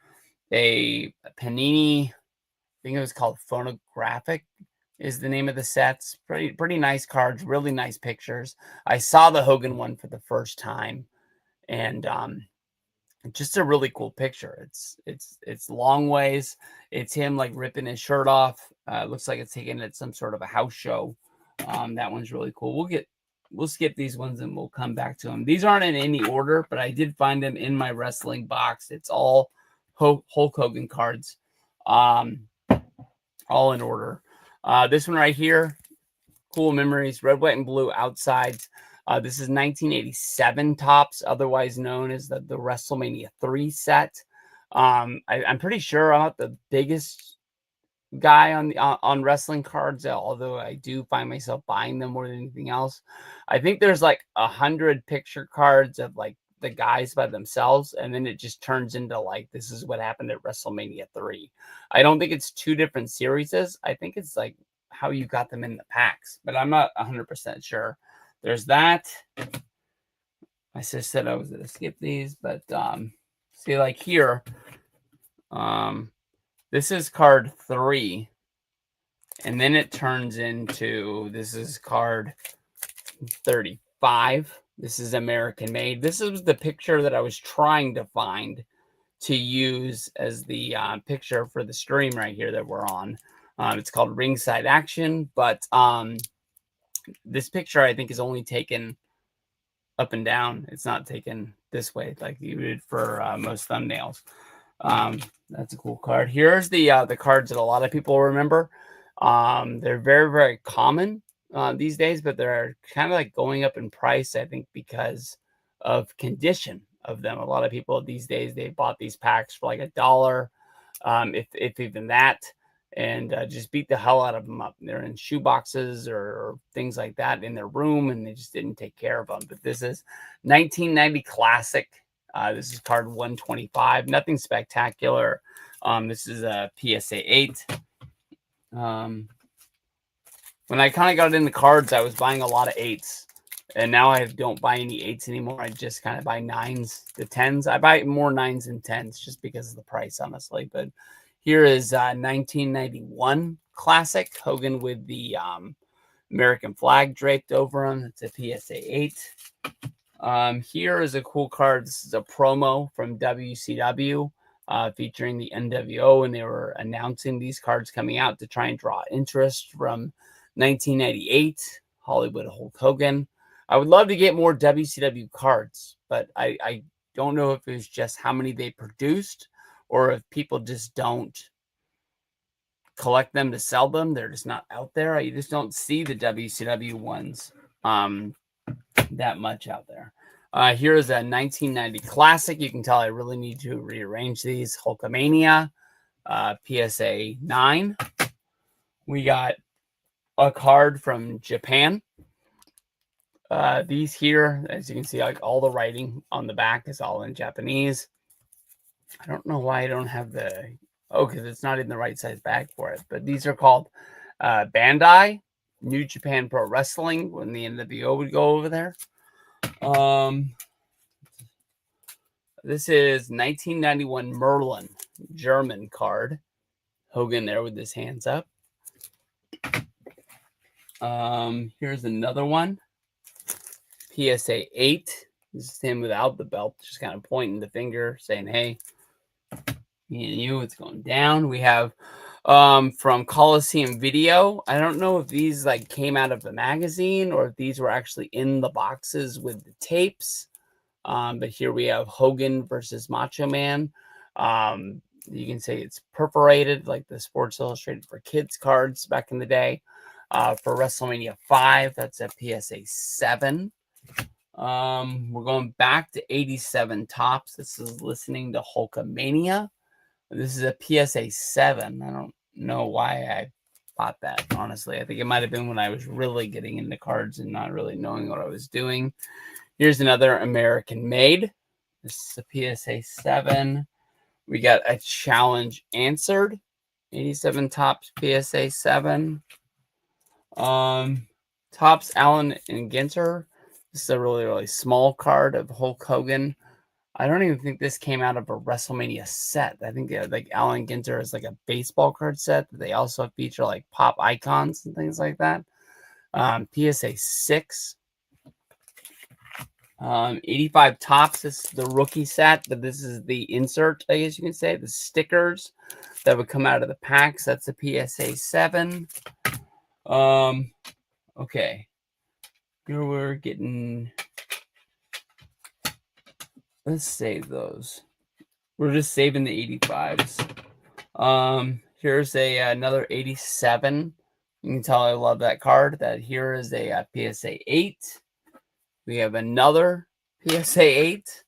a Panini. I think it was called Phonographic is the name of the sets. Pretty nice cards, really nice pictures. I saw the Hogan one for the first time, and just a really cool picture. It's long ways. It's him like ripping his shirt off. Looks like it's taken at some sort of a house show. That one's really cool. We'll skip these ones and we'll come back to them. These aren't in any order, but I did find them in my wrestling box. It's all Hulk Hogan cards, all in order. This one right here, cool memories, red, white, and blue outsides. This is 1987 tops, otherwise known as the WrestleMania 3 set. I'm pretty sure I'm not the biggest guy on wrestling cards, although I do find myself buying them more than anything else. I think there's like 100 picture cards of like the guys by themselves, and then it just turns into like, this is what happened at WrestleMania 3. I don't think it's 2 different series. I think it's like how you got them in the packs, but I'm not 100% sure. There's that. My sister said I was going to skip these, but see, like here, this is card 3, and then it turns into, this is card 35. This is American made. This is the picture that I was trying to find to use as the picture for the stream right here that we're on. It's called Ringside Action, but this picture I think is only taken up and down. It's not taken this way like you would for most thumbnails. That's a cool card. Here's the cards that a lot of people remember. They're very, very common these days, but they're kind of like going up in price, I think, because of condition of them. A lot of people these days, they bought these packs for like $1, if even that, and just beat the hell out of them up. They're in shoe boxes or things like that in their room, and they just didn't take care of them. But this is 1990 classic. This is card 125. Nothing spectacular. This is a PSA 8. When I kind of got into cards, I was buying a lot of 8s. And now I don't buy any 8s anymore. I just kind of buy 9s, the 10s. I buy more 9s than 10s just because of the price, honestly. But here is 1991 classic. Hogan with the American flag draped over him. It's a PSA 8. Here is a cool card. This is a promo from WCW featuring the NWO, and they were announcing these cards coming out to try and draw interest from 1998, Hollywood Hulk Hogan. I would love to get more WCW cards, but I don't know if it was just how many they produced or if people just don't collect them to sell them. They're just not out there. You just don't see the WCW ones that much out there. Here is a 1990 classic. You can tell I really need to rearrange these. Hulkamania, PSA 9. We got a card from Japan. These here, as you can see, like all the writing on the back is all in Japanese. I don't know why I don't have the, because it's not in the right size bag for it. But these are called Bandai, New Japan Pro Wrestling, when the NWO would go over there. This is 1991 Merlin, German card. Hogan there with his hands up. Here's another one. PSA 8. This is him without the belt, just kind of pointing the finger, saying, hey, me and you, it's going down. We have from Coliseum Video. I don't know if these like came out of the magazine or if these were actually in the boxes with the tapes. But here we have Hogan versus Macho Man. You can say it's perforated like the Sports Illustrated for Kids cards back in the day. For WrestleMania 5, that's a PSA 7. We're going back to 87 tops. This is listening to Hulkamania. This is a PSA 7. I don't know why I bought that, honestly. I think it might have been when I was really getting into cards and not really knowing what I was doing. Here's another American Made. This is a PSA 7. We got a Challenge Answered. 87 tops, PSA 7. Tops Allen and Ginter. This is a really, really small card of Hulk Hogan. I don't even think this came out of a WrestleMania set. I think like Allen Ginter is like a baseball card set. They also feature like pop icons and things like that. PSA 6. 85 tops. This is the rookie set, but this is the insert, I guess you can say, the stickers that would come out of the packs. That's a PSA 7. Okay. Here we're getting, let's save those. We're just saving the 85s. Here's another 87. You can tell I love that card. That here is a PSA 8. We have another PSA 8.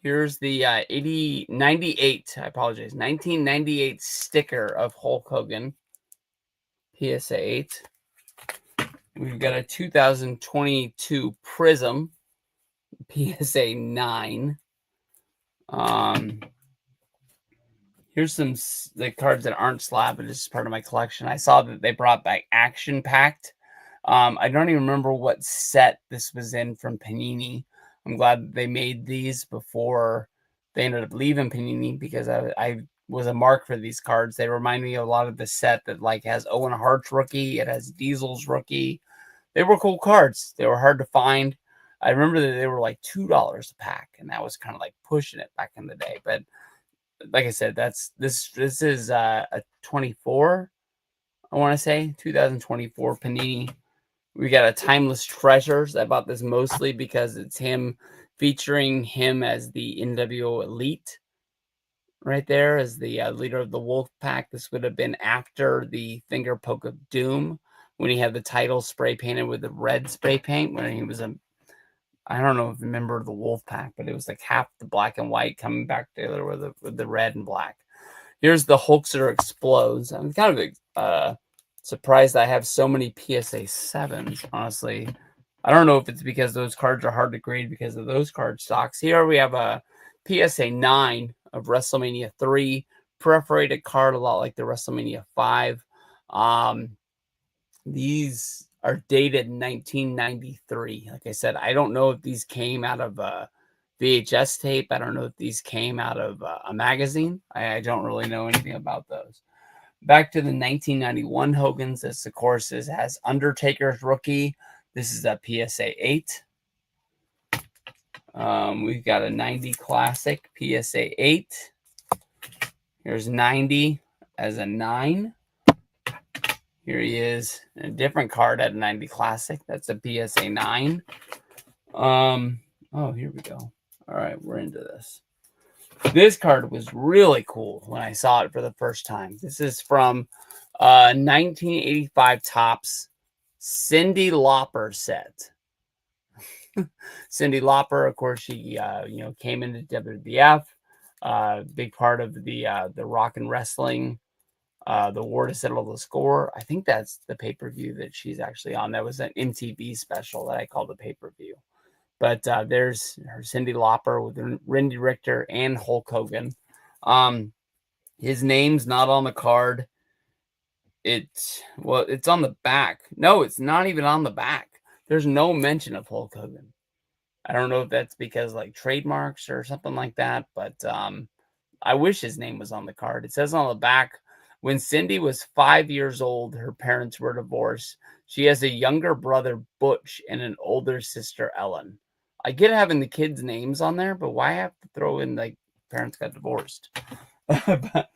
Here's the 98. I apologize. 1998 sticker of Hulk Hogan. PSA 8. We've got a 2022 Prism. PSA 9. Here's some the cards that aren't slab, but it's part of my collection. I saw that they brought back Action Packed. I don't even remember what set this was in from Panini. I'm glad that they made these before they ended up leaving Panini, because I was a mark for these cards. They remind me of a lot of the set that like has Owen Hart's rookie. It has Diesel's rookie. They were cool cards. They were hard to find. I remember that they were like $2 a pack, and that was kind of like pushing it back in the day. But like I said, this is a 24. I want to say 2024 Panini. We got a Timeless Treasures. I bought this mostly because it's him featuring him as the NWO Elite. Right there as the leader of the Wolf Pack. This would have been after the Finger Poke of Doom, when he had the title spray painted with the red spray paint, when he was I don't know if you remember the Wolf Pack, but it was like half the black and white coming back together with the red and black. Here's the Hulkster Explodes. I'm kind of surprised I have so many PSA 7s, honestly. I don't know if it's because those cards are hard to grade because of those card stocks. Here we have a PSA 9 of WrestleMania 3, perforated card, a lot like the WrestleMania 5. These are dated 1993. Like I said, I don't know if these came out of a VHS tape. I don't know if these came out of a magazine. I don't really know anything about those. Back to the 1991 Hogan's. This, of course, has Undertaker's rookie. This is a PSA 8. We've got a 90 Classic PSA 8. Here's 90 as a 9. Here he is, a different card at a 90 Classic. That's a PSA 9. Oh, here we go. All right, we're into this. This card was really cool when I saw it for the first time. This is from 1985 Topps Cyndi Lauper set. Cyndi Lauper, of course, she came into WWF, big part of the rock and wrestling, the war to settle the score. I think that's the pay-per-view that she's actually on. That was an MTV special that I called the pay-per-view. But there's her Cyndi Lauper with Randy Richter and Hulk Hogan. His name's not on the card. It's on the back. No, it's not even on the back. There's no mention of Hulk Hogan. I don't know if that's because like trademarks or something like that, but I wish his name was on the card. It says on the back, when Cyndi was 5 years old, her parents were divorced. She has a younger brother, Butch, and an older sister, Ellen. I get having the kids' names on there, but why have to throw in like parents got divorced? But,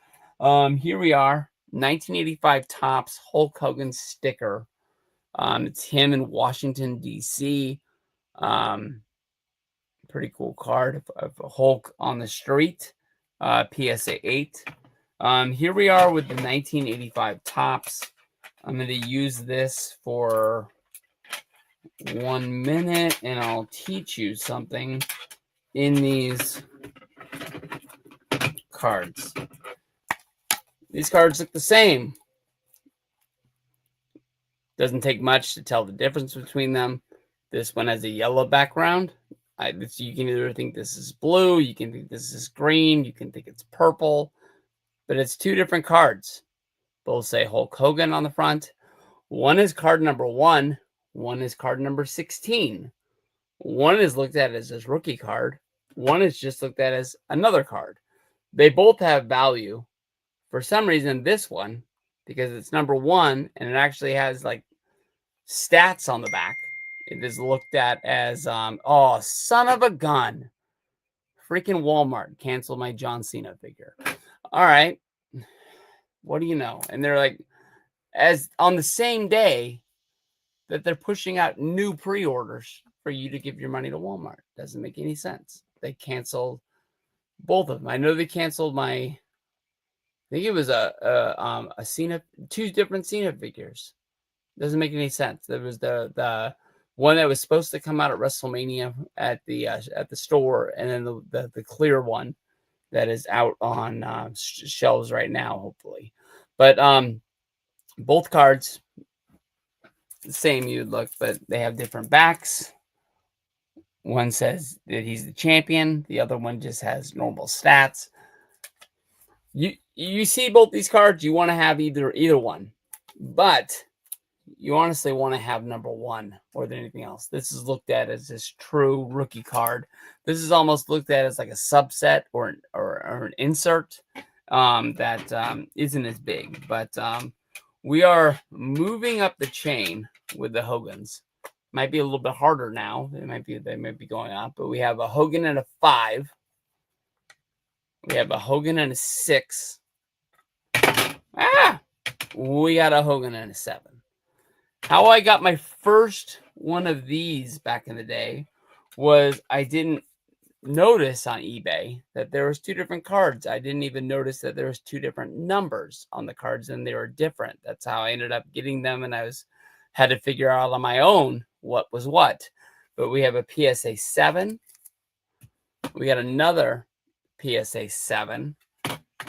here we are, 1985 Topps Hulk Hogan sticker. It's him in Washington, D.C. Pretty cool card of Hulk on the street. PSA 8. Here we are with the 1985 Topps. I'm going to use this for 1 minute, and I'll teach you something in these cards. These cards look the same. Doesn't take much to tell the difference between them. This one has a yellow background. You can either think this is blue, you can think this is green, you can think it's purple, but it's two different cards. Both say Hulk Hogan on the front. One is card number 1. One is card number 16. One is looked at as his rookie card. One is just looked at as another card. They both have value. For some reason, this one, because it's number 1 and it actually has like stats on the back, it is looked at as, oh, son of a gun. Freaking Walmart canceled my John Cena figure. All right. What do you know? And they're like, as on the same day that they're pushing out new pre-orders for you to give your money to Walmart. Doesn't make any sense. They canceled both of them. I know they canceled I think it was a Cena, 2 different Cena figures. Doesn't make any sense. There was the one that was supposed to come out at WrestleMania at the store, and then the clear one that is out on shelves right now, hopefully. But both cards the same, you'd look, but they have different backs. One says that he's the champion. The other one just has normal stats. You see both these cards, you want to have either one, but you honestly want to have number 1 more than anything else. This is looked at as this true rookie card. This is almost looked at as like a subset or an insert that isn't as big. But we are moving up the chain with the Hogans. Might be a little bit harder now. They might be going up, but we have a Hogan and a 5. We have a Hogan and a 6. We got a Hogan and a 7. How I got my first one of these back in the day was I didn't notice on eBay that there was 2 different cards. I didn't even notice that there was 2 different numbers on the cards, and they were different. That's how I ended up getting them, and had to figure out on my own what was what. But we have a PSA 7. We got another PSA 7,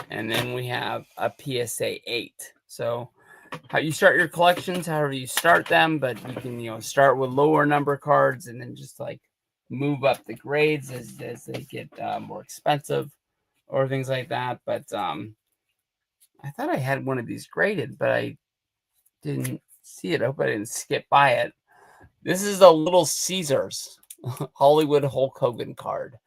and then we have a PSA 8. So how you start your collections, however you start them, but you can start with lower number cards and then just like move up the grades as they get more expensive or things like that. But I thought I had one of these graded, but I didn't see it. I hope I didn't skip by it. This is a Little Caesars Hollywood Hulk Hogan card.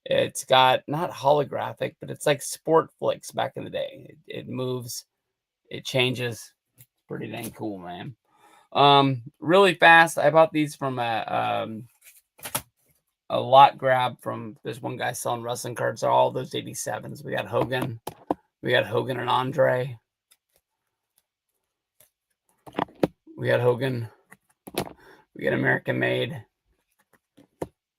It's got not holographic, but it's like Sport Flicks back in the day. It moves, it changes. Pretty dang cool, man. Really fast. I bought these from a lot grab from this one guy selling wrestling cards. All those 87s. We got Hogan and Andre. We got Hogan. We got American Made.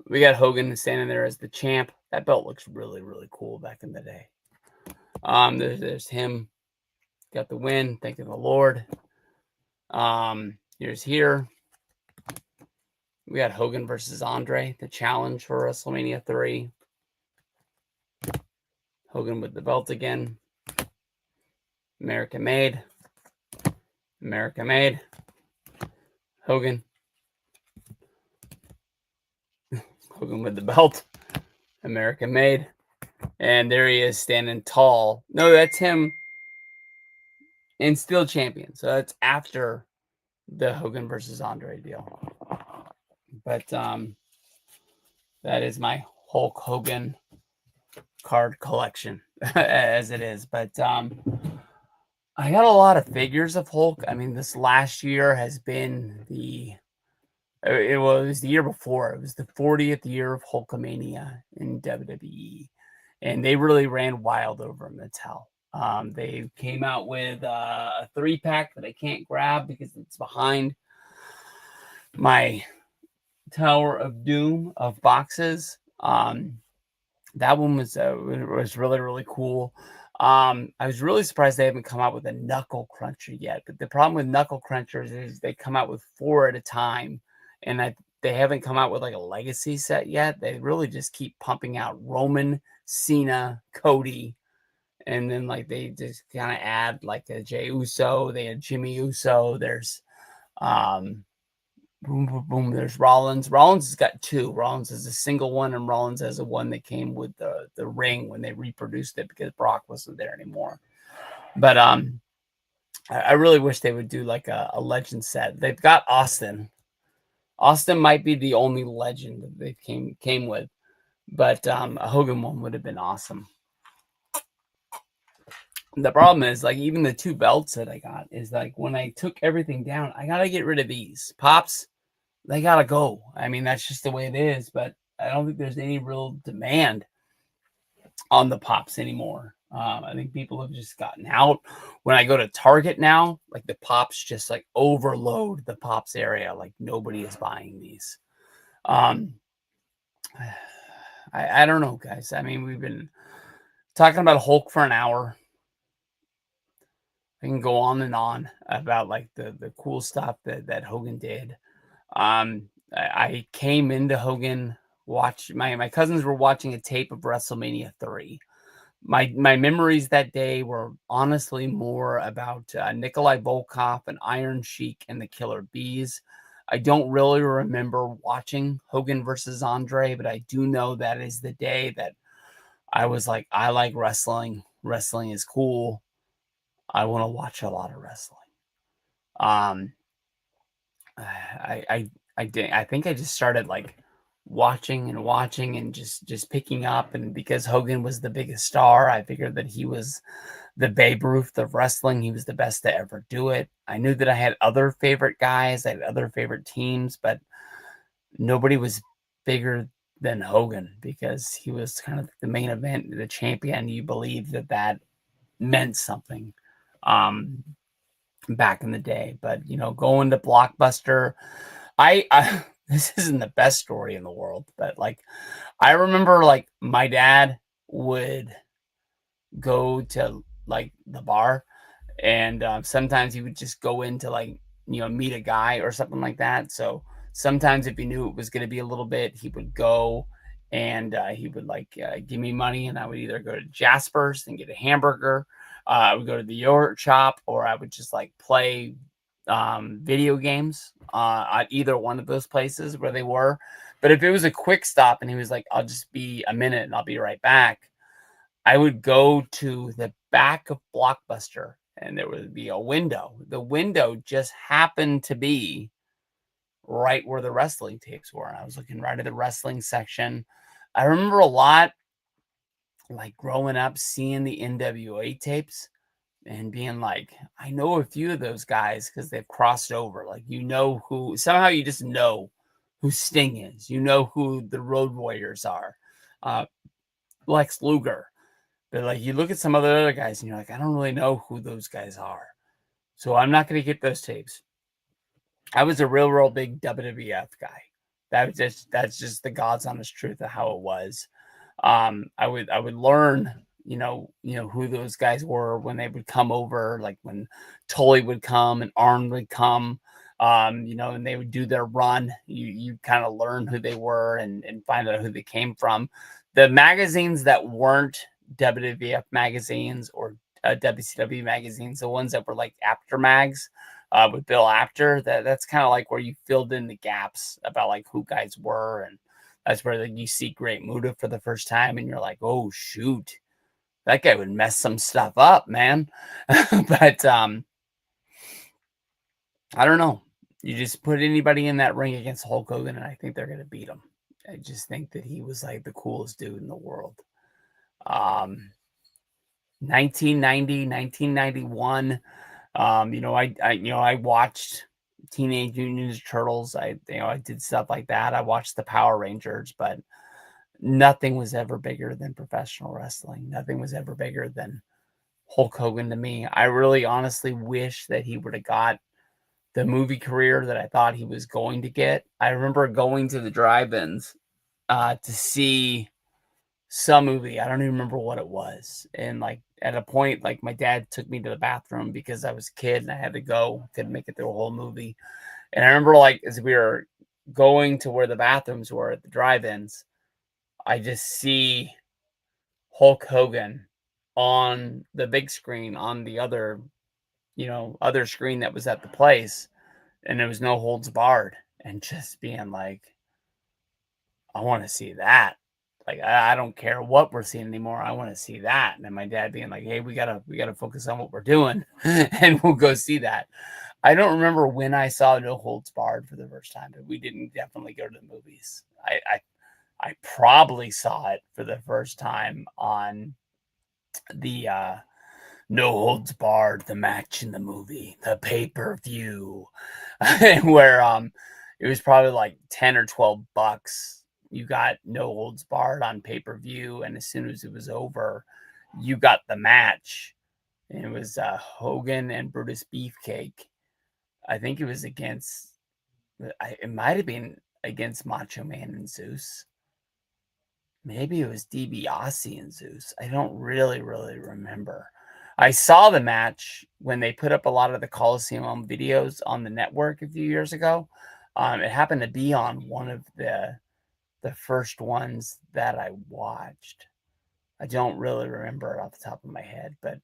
We got Hogan standing there as the champ. That belt looks really, really cool back in the day. There's him. got the win. Thank you, the Lord. Here's here. We got Hogan versus Andre, the challenge for WrestleMania 3. Hogan with the belt again. America made. America made. Hogan. Hogan with the belt. America made. And there he is standing tall. No, that's him and still champion. So that's after the Hogan versus Andre deal. But that is my Hulk Hogan card collection as it is. But I got a lot of figures of Hulk. I mean, this last year has been it was the year before. It was the 40th year of Hulkamania in WWE. And they really ran wild over Mattel. They came out with a 3-pack that I can't grab because it's behind my Tower of Doom of boxes. That one was really, really cool. I was really surprised they haven't come out with a Knuckle Cruncher yet. But the problem with Knuckle Crunchers is they come out with 4 at a time. And they haven't come out with like a legacy set yet. They really just keep pumping out Roman, Cena, Cody. And then like they just kind of add like a Jey Uso. They had Jimmy Uso. There's boom, boom, boom. There's Rollins. Rollins has got 2. Rollins is a single one, and Rollins has a one that came with the ring when they reproduced it because Brock wasn't there anymore. But I really wish they would do like a legend set. They've got Austin. Austin might be the only legend that they came with, but a Hogan one would have been awesome. The problem is, like, even the 2 belts that I got is like when I took everything down, I gotta get rid of these pops. They gotta go. I mean, that's just the way it is. But I don't think there's any real demand on the pops anymore. I think people have just gotten out. When I go to Target now, like the pops just like overload the pops area. Like nobody is buying these. I don't know, guys. I mean, we've been talking about Hulk for an hour. I can go on and on about like the cool stuff that Hogan did. I came into Hogan. My cousins were watching a tape of WrestleMania 3. My memories that day were honestly more about Nikolai Volkov and Iron Sheik and the Killer Bees. I don't really remember watching Hogan versus Andre, but I do know that is the day that I was like, I like wrestling. Wrestling is cool. I want to watch a lot of wrestling. I think I just started like watching and just picking up, and because Hogan was the biggest star, I figured that he was the Babe Ruth of wrestling. He was the best to ever do it. I knew that I had other favorite guys, I had other favorite teams, but nobody was bigger than Hogan because he was kind of the main event, the champion. You believe that meant something back in the day. But going to Blockbuster, I this isn't the best story in the world, but like I remember like my dad would go to like the bar, and sometimes he would just go into like meet a guy or something like that. So sometimes if he knew it was going to be a little bit, he would go and he would like give me money, and I would either go to Jasper's and get a hamburger. I would go to the yogurt shop, or I would just like play video games at either one of those places where they were. But if it was a quick stop and he was like, I'll just be a minute and I'll be right back, I would go to the back of Blockbuster and there would be a window. The window just happened to be right where the wrestling tapes were. And I was looking right at the wrestling section. I remember a lot like growing up seeing the NWA tapes and being like, I know a few of those guys because they've crossed over. Like, who, somehow you just know who Sting is. You know who the Road Warriors are. Lex Luger. But like, you look at some other guys and you're like, I don't really know who those guys are. So I'm not going to get those tapes. I was a real big WWF guy. That's just the God's honest truth of how it was. I would learn who those guys were when they would come over, like when Tully would come and Arn would come, and they would do their run. You kind of learn who they were and find out who they came from. The magazines that weren't WWF magazines or WCW magazines, the ones that were like After Mags, with Bill Apter, that's kind of like where you filled in the gaps about like who guys were, and that's where like, you see Great Muta for the first time, and you're like, oh shoot, that guy would mess some stuff up, man. But I don't know. You just put anybody in that ring against Hulk Hogan, and I think they're gonna beat him. I just think that he was like the coolest dude in the world. Um, 1990, 1991. I watched Teenage Mutant Ninja Turtles. I did stuff like that. I watched the Power Rangers, but nothing was ever bigger than professional wrestling. Nothing was ever bigger than Hulk Hogan to me. I really honestly wish that he would have got the movie career that I thought he was going to get. I remember going to the drive-ins to see some movie. I don't even remember what it was. And like at a point, like my dad took me to the bathroom because I was a kid and I had to go, couldn't make it through a whole movie. And I remember like as we were going to where the bathrooms were at the drive-ins, I just see Hulk Hogan on the big screen on the other screen that was at the place, and there was no holds barred, and just being like, I want to see that. Like I don't care what we're seeing anymore. I want to see that. And then my dad being like, hey, we gotta focus on what we're doing and we'll go see that. I don't remember when I saw No Holds Barred for the first time, but we didn't definitely go to the movies. I probably saw it for the first time on the No Holds Barred, the match in the movie, the pay-per-view, where it was probably like 10 or 12 bucks. You got No Holds Barred on pay-per-view, and as soon as it was over, you got the match. And it was Hogan and Brutus Beefcake. I think it was against, it might have been against Macho Man and Zeus. Maybe it was DiBiase and Zeus. I don't really remember. I saw the match when they put up a lot of the Coliseum videos on the network a few years ago. It happened to be on one of the first ones that I watched. I don't really remember it off the top of my head, but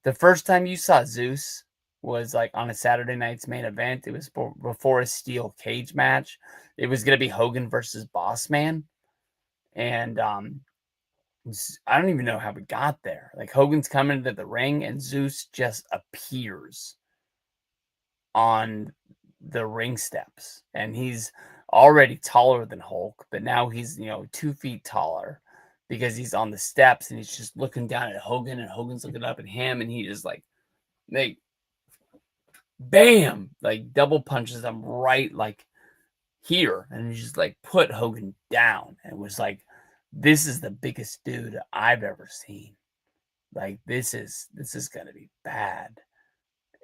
the first time you saw Zeus was like on a Saturday night's main event. It was before a steel cage match. It was going to be Hogan versus Boss Man. And I don't even know how we got there. Like Hogan's coming into the ring and Zeus just appears on the ring steps, and he's already taller than Hulk, but now he's 2 feet taller because he's on the steps and he's just looking down at Hogan, and Hogan's looking up at him, and he just like bam, like double punches him right like here, and he just like put Hogan down, and it was like, this is the biggest dude I've ever seen. Like this is gonna be bad.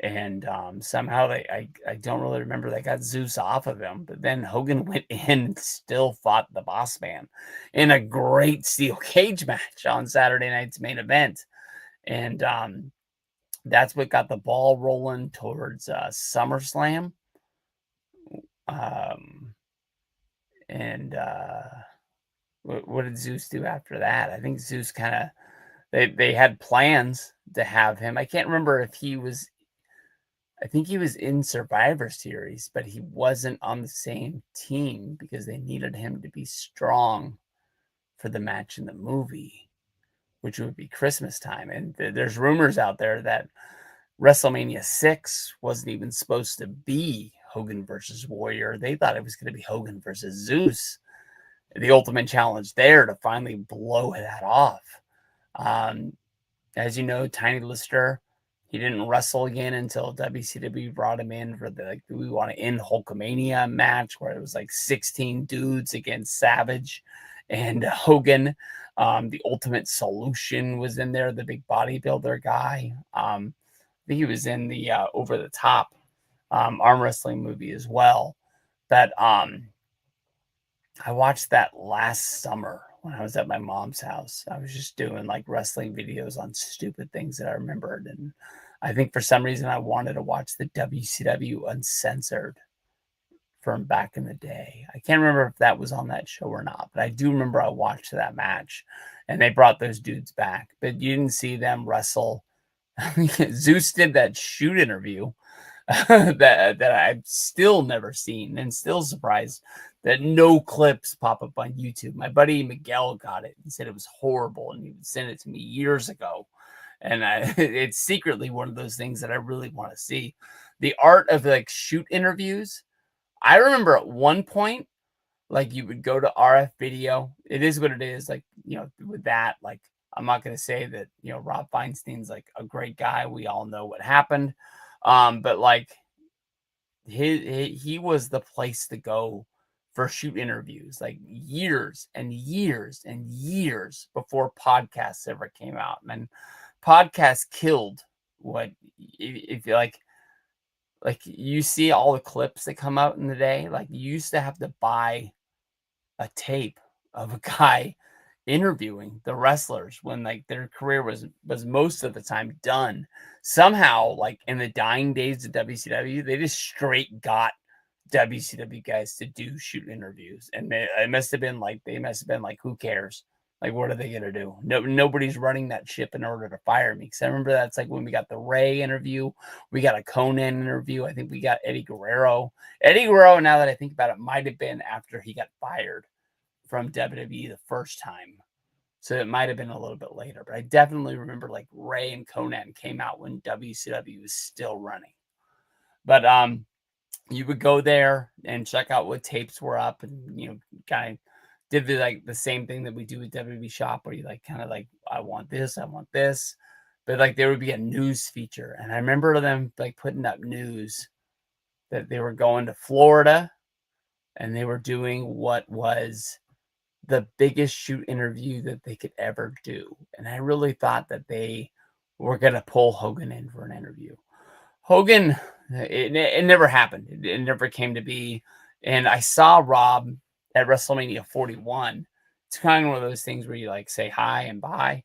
And somehow I don't really remember, they got Zeus off of him, but then Hogan went in and still fought the Boss Man in a great steel cage match on Saturday night's main event. And that's what got the ball rolling towards SummerSlam. Um, and what did Zeus do after that? I think Zeus kind of, they had plans to have him. I can't remember if he was, I think he was in Survivor Series, but he wasn't on the same team because they needed him to be strong for the match in the movie, which would be Christmas time. And there's rumors out there that WrestleMania 6 wasn't even supposed to be Hogan versus Warrior. They thought it was going to be Hogan versus Zeus, the ultimate challenge there to finally blow that off. As you know, Tiny Lister, he didn't wrestle again until WCW brought him in for the we want to end Hulkamania match, where it was like 16 dudes against Savage and Hogan. The Ultimate Solution was in there, the big bodybuilder guy. I think he was in the Over the Top arm wrestling movie as well. But I watched that last summer when I was at my mom's house. I was just doing like wrestling videos on stupid things that I remembered. And I think for some reason I wanted to watch the WCW Uncensored from back in the day. I can't remember if that was on that show or not, but I do remember I watched that match and they brought those dudes back, but you didn't see them wrestle. Zeus did that shoot interview that I've still never seen and still surprised that no clips pop up on YouTube. My buddy Miguel got it and said it was horrible and he would send it to me years ago. And it's secretly one of those things that I really want to see. The art of like shoot interviews. I remember at one point, like you would go to RF video. It is what it is. Like, with that, like, I'm not going to say that, Rob Feinstein's like a great guy. We all know what happened. But like he was the place to go for shoot interviews, like years and years and years before podcasts ever came out. And podcasts killed what, if you like you see all the clips that come out in the day, like you used to have to buy a tape of a guy interviewing the wrestlers when like their career was most of the time done. Somehow, like in the dying days of WCW, they just straight got WCW guys to do shoot interviews, and they must have been like, who cares? Like, what are they gonna do? No, nobody's running that ship in order to fire me. Because I remember that's like when we got the Ray interview, we got a Conan interview. I think we got Eddie Guerrero. Eddie Guerrero, now that I think about it, might have been after he got fired from WWE the first time. So it might have been a little bit later, but I definitely remember like Ray and Conan came out when WCW was still running. But you would go there and check out what tapes were up, and kind of did the same thing that we do with WWE Shop, where you like kind of like, I want this, but like there would be a news feature, and I remember them like putting up news that they were going to Florida, and they were doing what was the biggest shoot interview that they could ever do. And I really thought that they were going to pull Hogan in for an interview. Hogan, it never happened. It never came to be. And I saw Rob at WrestleMania 41. It's kind of one of those things where you like say hi and bye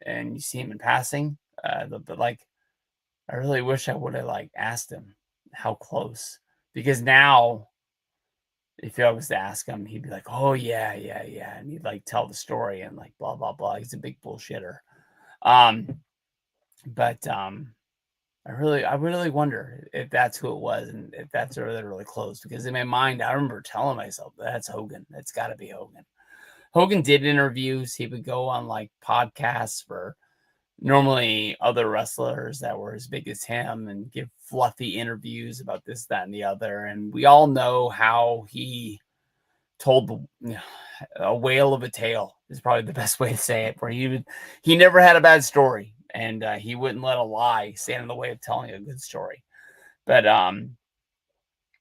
and you see him in passing. But like, I really wish I would have like asked him how close, because now if I was to ask him, he'd be like, "Oh yeah, yeah, yeah," and he'd like tell the story and like blah blah blah. He's a big bullshitter. But I really wonder if that's who it was and if that's really really close, because in my mind I remember telling myself that's Hogan. That's got to be Hogan. Hogan did interviews. He would go on like podcasts for normally other wrestlers that were as big as him and give fluffy interviews about this, that, and the other. And we all know how he told a whale of a tale is probably the best way to say it, where he never had a bad story, and he wouldn't let a lie stand in the way of telling a good story. But the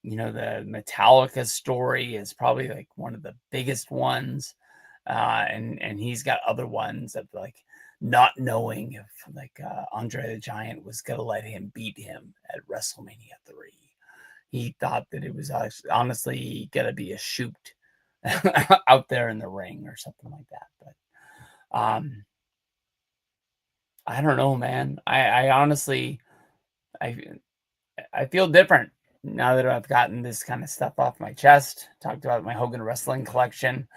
Metallica story is probably like one of the biggest ones, and he's got other ones of like not knowing if like Andre the Giant was gonna let him beat him at WrestleMania 3. He thought that it was honestly gonna be a shoot out there in the ring or something like that. But I don't know, man. I honestly I feel different now that I've gotten this kind of stuff off my chest. Talked about my Hogan wrestling collection.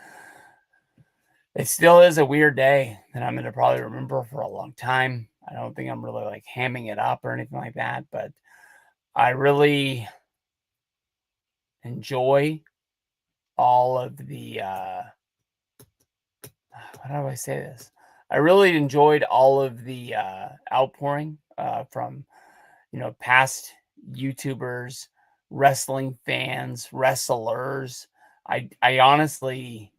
It still is a weird day that I'm going to probably remember for a long time. I don't think I'm really like hamming it up or anything like that, but I really enjoy all of the how do I say this? I really enjoyed all of the outpouring from past YouTubers, wrestling fans, wrestlers. I honestly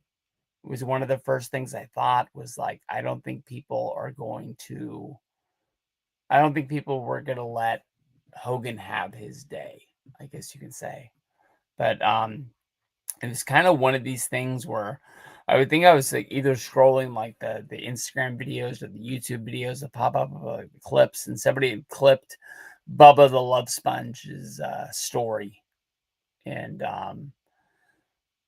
was one of the first things I thought was like, I don't think people were going to let Hogan have his day, I guess you can say. But it was kind of one of these things where I would think I was like either scrolling like the Instagram videos or the YouTube videos that pop up of like the clips, and somebody had clipped Bubba the Love Sponge's story. And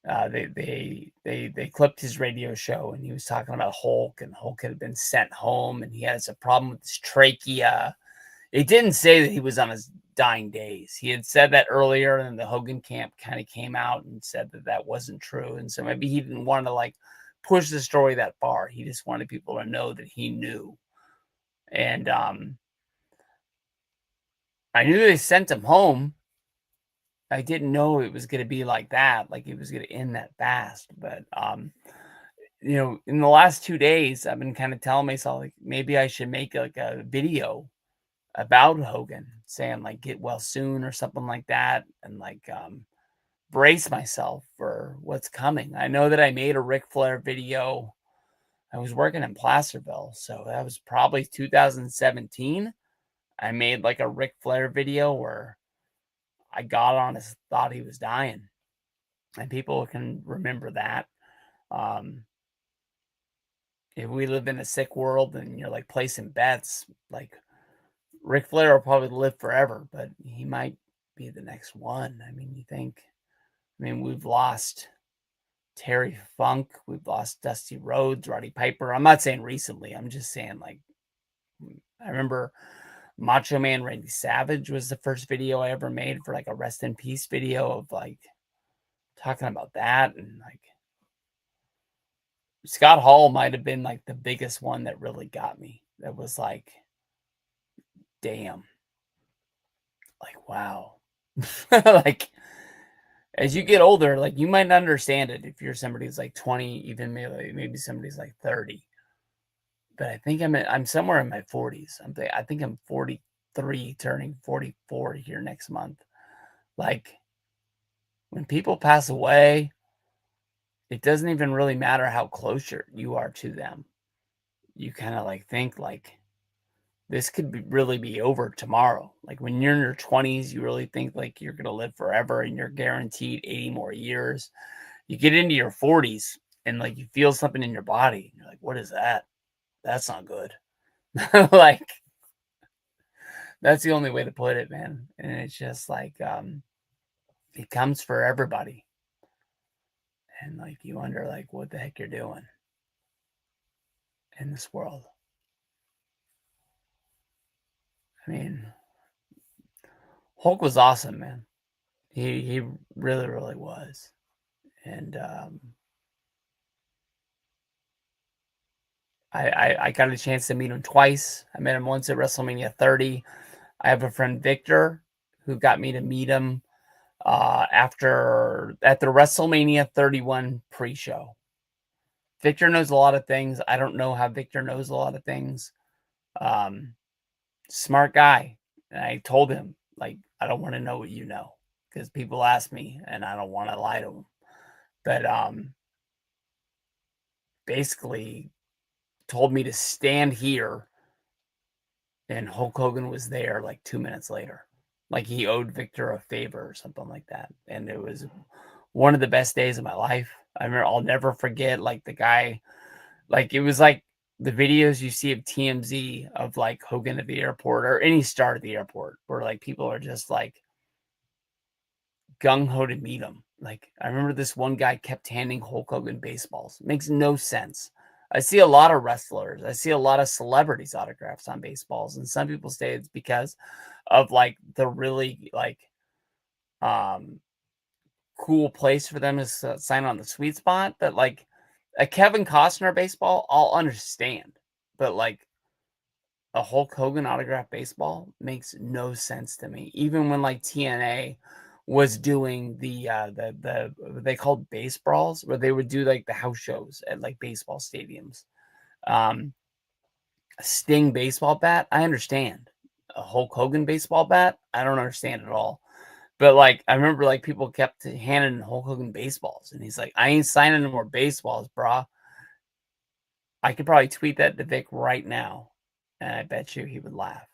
They clipped his radio show, and he was talking about Hulk, and Hulk had been sent home, and he has a problem with his trachea. It didn't say that he was on his dying days. He had said that earlier, and the Hogan camp kind of came out and said that that wasn't true, and so maybe he didn't want to like push the story that far. He just wanted people to know that he knew. And I knew they sent him home. I didn't know it was going to be like that, like it was going to end that fast. But in the last 2 days, I've been kind of telling myself like maybe I should make like a video about Hogan, saying like get well soon or something like that, and like brace myself for what's coming. I know that I made a Ric Flair video. I was working in Placerville, so that was probably 2017. I made like a Ric Flair video where I got on his thought he was dying, and people can remember that. Um, if we live in a sick world and you're like placing bets, like Ric Flair will probably live forever, but he might be the next one. I mean, we've lost Terry Funk, we've lost Dusty Rhodes, Roddy Piper. I'm not saying recently. I'm just saying like I remember Macho Man Randy Savage was the first video I ever made for like a rest in peace video of like talking about that, and like Scott Hall might have been like the biggest one that really got me. That was like, damn, like wow. Like as you get older, like you might not understand it if you're somebody who's like 20, even maybe somebody's like 30. But I think I'm somewhere in my 40s. I think I'm 43, turning 44 here next month. Like when people pass away, it doesn't even really matter how close you are to them. You kind of like think like this could really be over tomorrow. Like when you're in your 20s, you really think like you're going to live forever and you're guaranteed 80 more years. You get into your 40s and like you feel something in your body. And you're like, what is that? That's not good. Like that's the only way to put it, man. And it's just like it comes for everybody. And like you wonder like what the heck you're doing in this world. I mean, Hulk was awesome, man. He really, really was. And I got a chance to meet him twice. I met him once at WrestleMania 30. I have a friend Victor who got me to meet him after at the WrestleMania 31 pre-show. Victor knows a lot of things. I don't know how Victor knows a lot of things. Um, Smart guy. And I told him, like, I don't want to know what you know because people ask me and I don't want to lie to them. But basically told me to stand here, and Hulk Hogan was there like 2 minutes later. Like he owed Victor a favor or something like that. And it was one of the best days of my life. I remember I'll never forget like the guy, like it was like the videos you see of TMZ of like Hogan at the airport or any star at the airport where like people are just like gung ho to meet him. Like I remember this one guy kept handing Hulk Hogan baseballs. It makes no sense. I see a lot of wrestlers. I see a lot of celebrities autographs on baseballs, and some people say it's because of like the really like um cool place for them to sign on the sweet spot. But like a Kevin Costner baseball, I'll understand. But like a Hulk Hogan autograph baseball makes no sense to me. Even when like TNA was doing the what they called base brawls, where they would do like the house shows at like baseball stadiums. Um, a Sting baseball bat, I understand. A Hulk Hogan baseball bat, I don't understand at all. But like I remember like people kept handing Hulk Hogan baseballs, and he's like, I ain't signing no more baseballs, brah. I could probably tweet that to Vic right now, and I bet you he would laugh.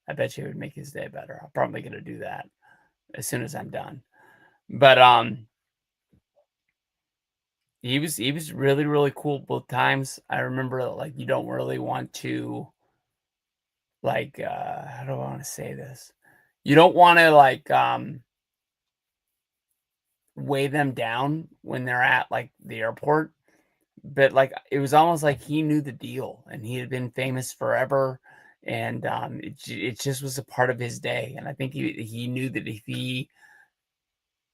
I bet you it would make his day better. I'm probably gonna do that as soon as I'm done. But he was really, really cool both times. I remember like you don't really want to like how do I want to say this? You don't want to like weigh them down when they're at, like, the airport, but, like, it was almost like he knew the deal, and he had been famous forever, and, it just was a part of his day, and I think he knew that if he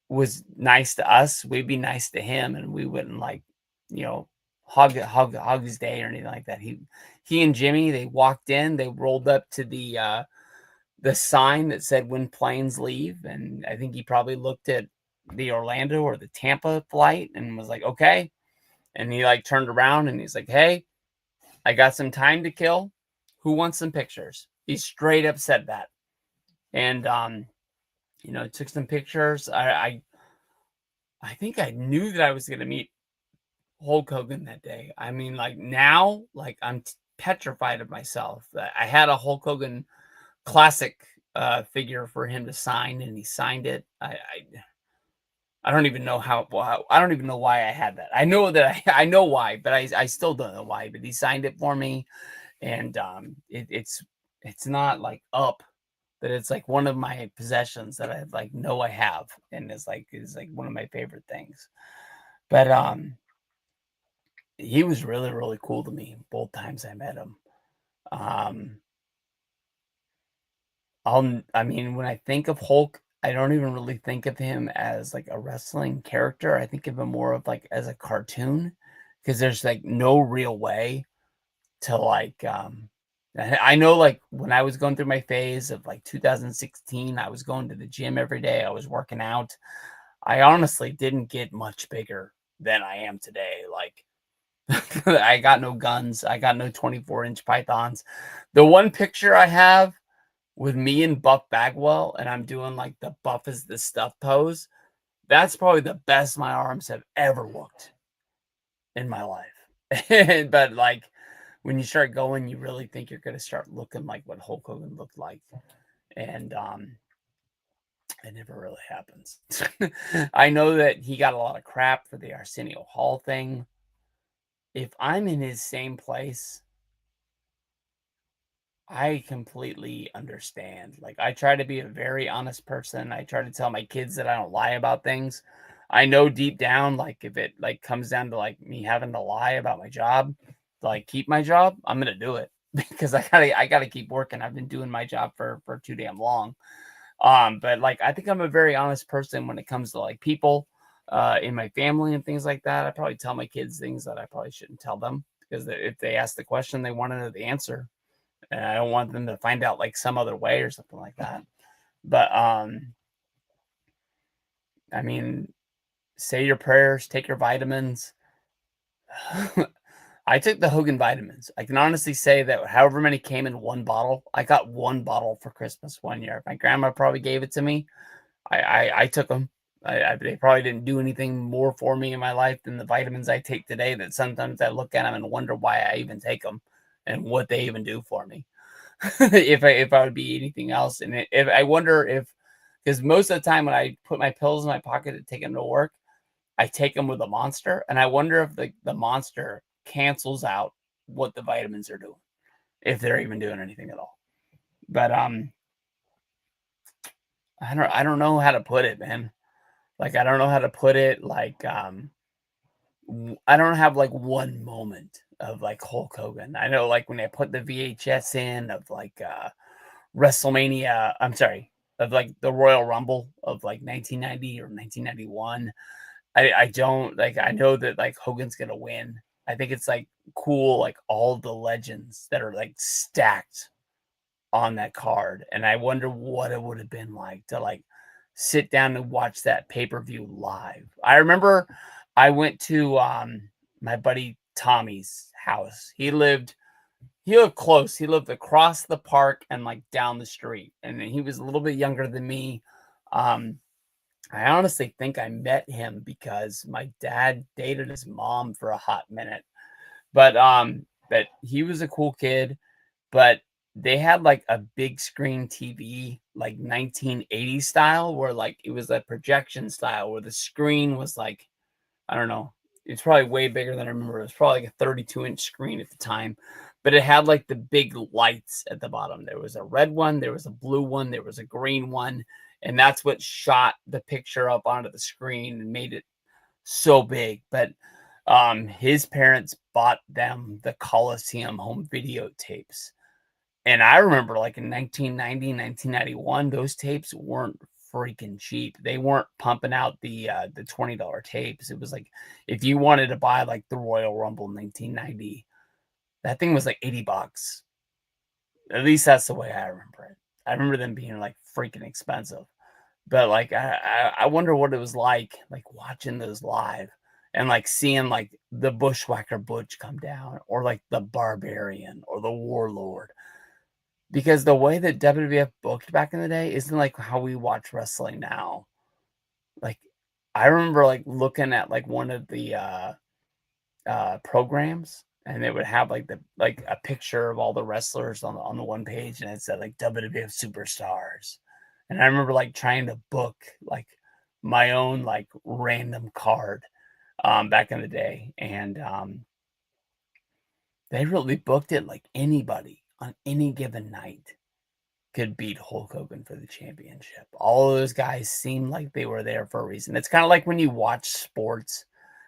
was nice to us, we'd be nice to him, and we wouldn't, like, you know, hug his day or anything like that. He and Jimmy, they walked in, they rolled up to the sign that said "When planes leave," and I think he probably looked at the Orlando or the Tampa flight and was like, "Okay." And he, like, turned around and he's like, "Hey, I got some time to kill. Who wants some pictures?" He straight up said that. And, took some pictures. I think I knew that I was gonna meet Hulk Hogan that day. I mean, like, now, like, I'm petrified of myself. I had a Hulk Hogan classic, figure for him to sign, and he signed it. I don't even know I don't even know why I had that. I know that I know why, but I still don't know why, but he signed it for me, and, it's not, like, up, but it's, like, one of my possessions that I, like, know I have, and is, like, one of my favorite things. But, he was really, really cool to me both times I met him. Um, I mean, when I think of Hulk, I don't even really think of him as, like, a wrestling character. I think of him more of, like, as a cartoon, because there's, like, no real way to, like, I know, like, when I was going through my phase of, like, 2016, I was going to the gym every day, I was working out. I honestly didn't get much bigger than I am today, like, I got no guns, I got no 24-inch pythons. The one picture I have with me and Buff Bagwell, and I'm doing, like, the buff is the stuff pose, that's probably the best my arms have ever looked in my life. But, like, when you start going, you really think you're gonna start looking like what Hulk Hogan looked like, and, it never really happens. I know that he got a lot of crap for the Arsenio Hall thing. If I'm in his same place, I completely understand. Like, I try to be a very honest person. I try to tell my kids that I don't lie about things. I know deep down, like, if it, like, comes down to, like, me having to lie about my job to, like, keep my job, I'm gonna do it because I gotta keep working. I've been doing my job for too damn long. But, like, I think I'm a very honest person when it comes to, like, people, in my family and things like that. I probably tell my kids things that I probably shouldn't tell them because if they ask the question, they want to know the answer, and I don't want them to find out, like, some other way or something like that. But, I mean, say your prayers, take your vitamins. I took the Hogan vitamins. I can honestly say that however many came in one bottle, I got one bottle for Christmas one year. My grandma probably gave it to me. I took them. They probably didn't do anything more for me in my life than the vitamins I take today. That sometimes I look at them and wonder why I even take them and what they even do for me. If I would be anything else, and if I wonder if, because most of the time when I put my pills in my pocket to take them to work, I take them with a Monster, and I wonder if the Monster cancels out what the vitamins are doing, if they're even doing anything at all. But I don't know how to put it, man. Like, I don't know how to put it. Like, I don't have like one moment of like Hulk Hogan. I know, like, when I put the VHS in of like WrestleMania, I'm sorry, of like the Royal Rumble of like 1990 or 1991. I don't like, I know that like Hogan's gonna win. I think it's like cool, like all the legends that are like stacked on that card. And I wonder what it would have been like to like sit down and watch that pay-per-view live. I remember I went to my buddy Tommy's house. He lived close. He lived across the park and like down the street. And he was a little bit younger than me. Um I honestly think I met him because my dad dated his mom for a hot minute. But he was a cool kid, but they had like a big screen TV, like 1980s style, where like it was a projection style where the screen was like, I don't know, it's probably way bigger than I remember. It was probably like a 32-inch screen at the time, but it had like the big lights at the bottom. There was a red one, there was a blue one, there was a green one, and that's what shot the picture up onto the screen and made it so big. But his parents bought them the Coliseum home videotapes. And I remember like in 1990, 1991, those tapes weren't freaking cheap. They weren't pumping out the $20 tapes. It was like if you wanted to buy like the Royal Rumble 1990, that thing was like $80. At least that's the way I remember it. I remember them being like freaking expensive. But like I wonder what it was like watching those live and like seeing like the Bushwhacker Butch come down or like the Barbarian or the Warlord. Because the way that WWF booked back in the day isn't like how we watch wrestling now. Like I remember like looking at like one of the programs, and it would have like a picture of all the wrestlers on the one page, and it said like WWF superstars. And I remember like trying to book like my own like random card back in the day, and they really booked it like anybody on any given night could beat Hulk Hogan for the championship. All of those guys seemed like they were there for a reason. It's kind of like when you watch sports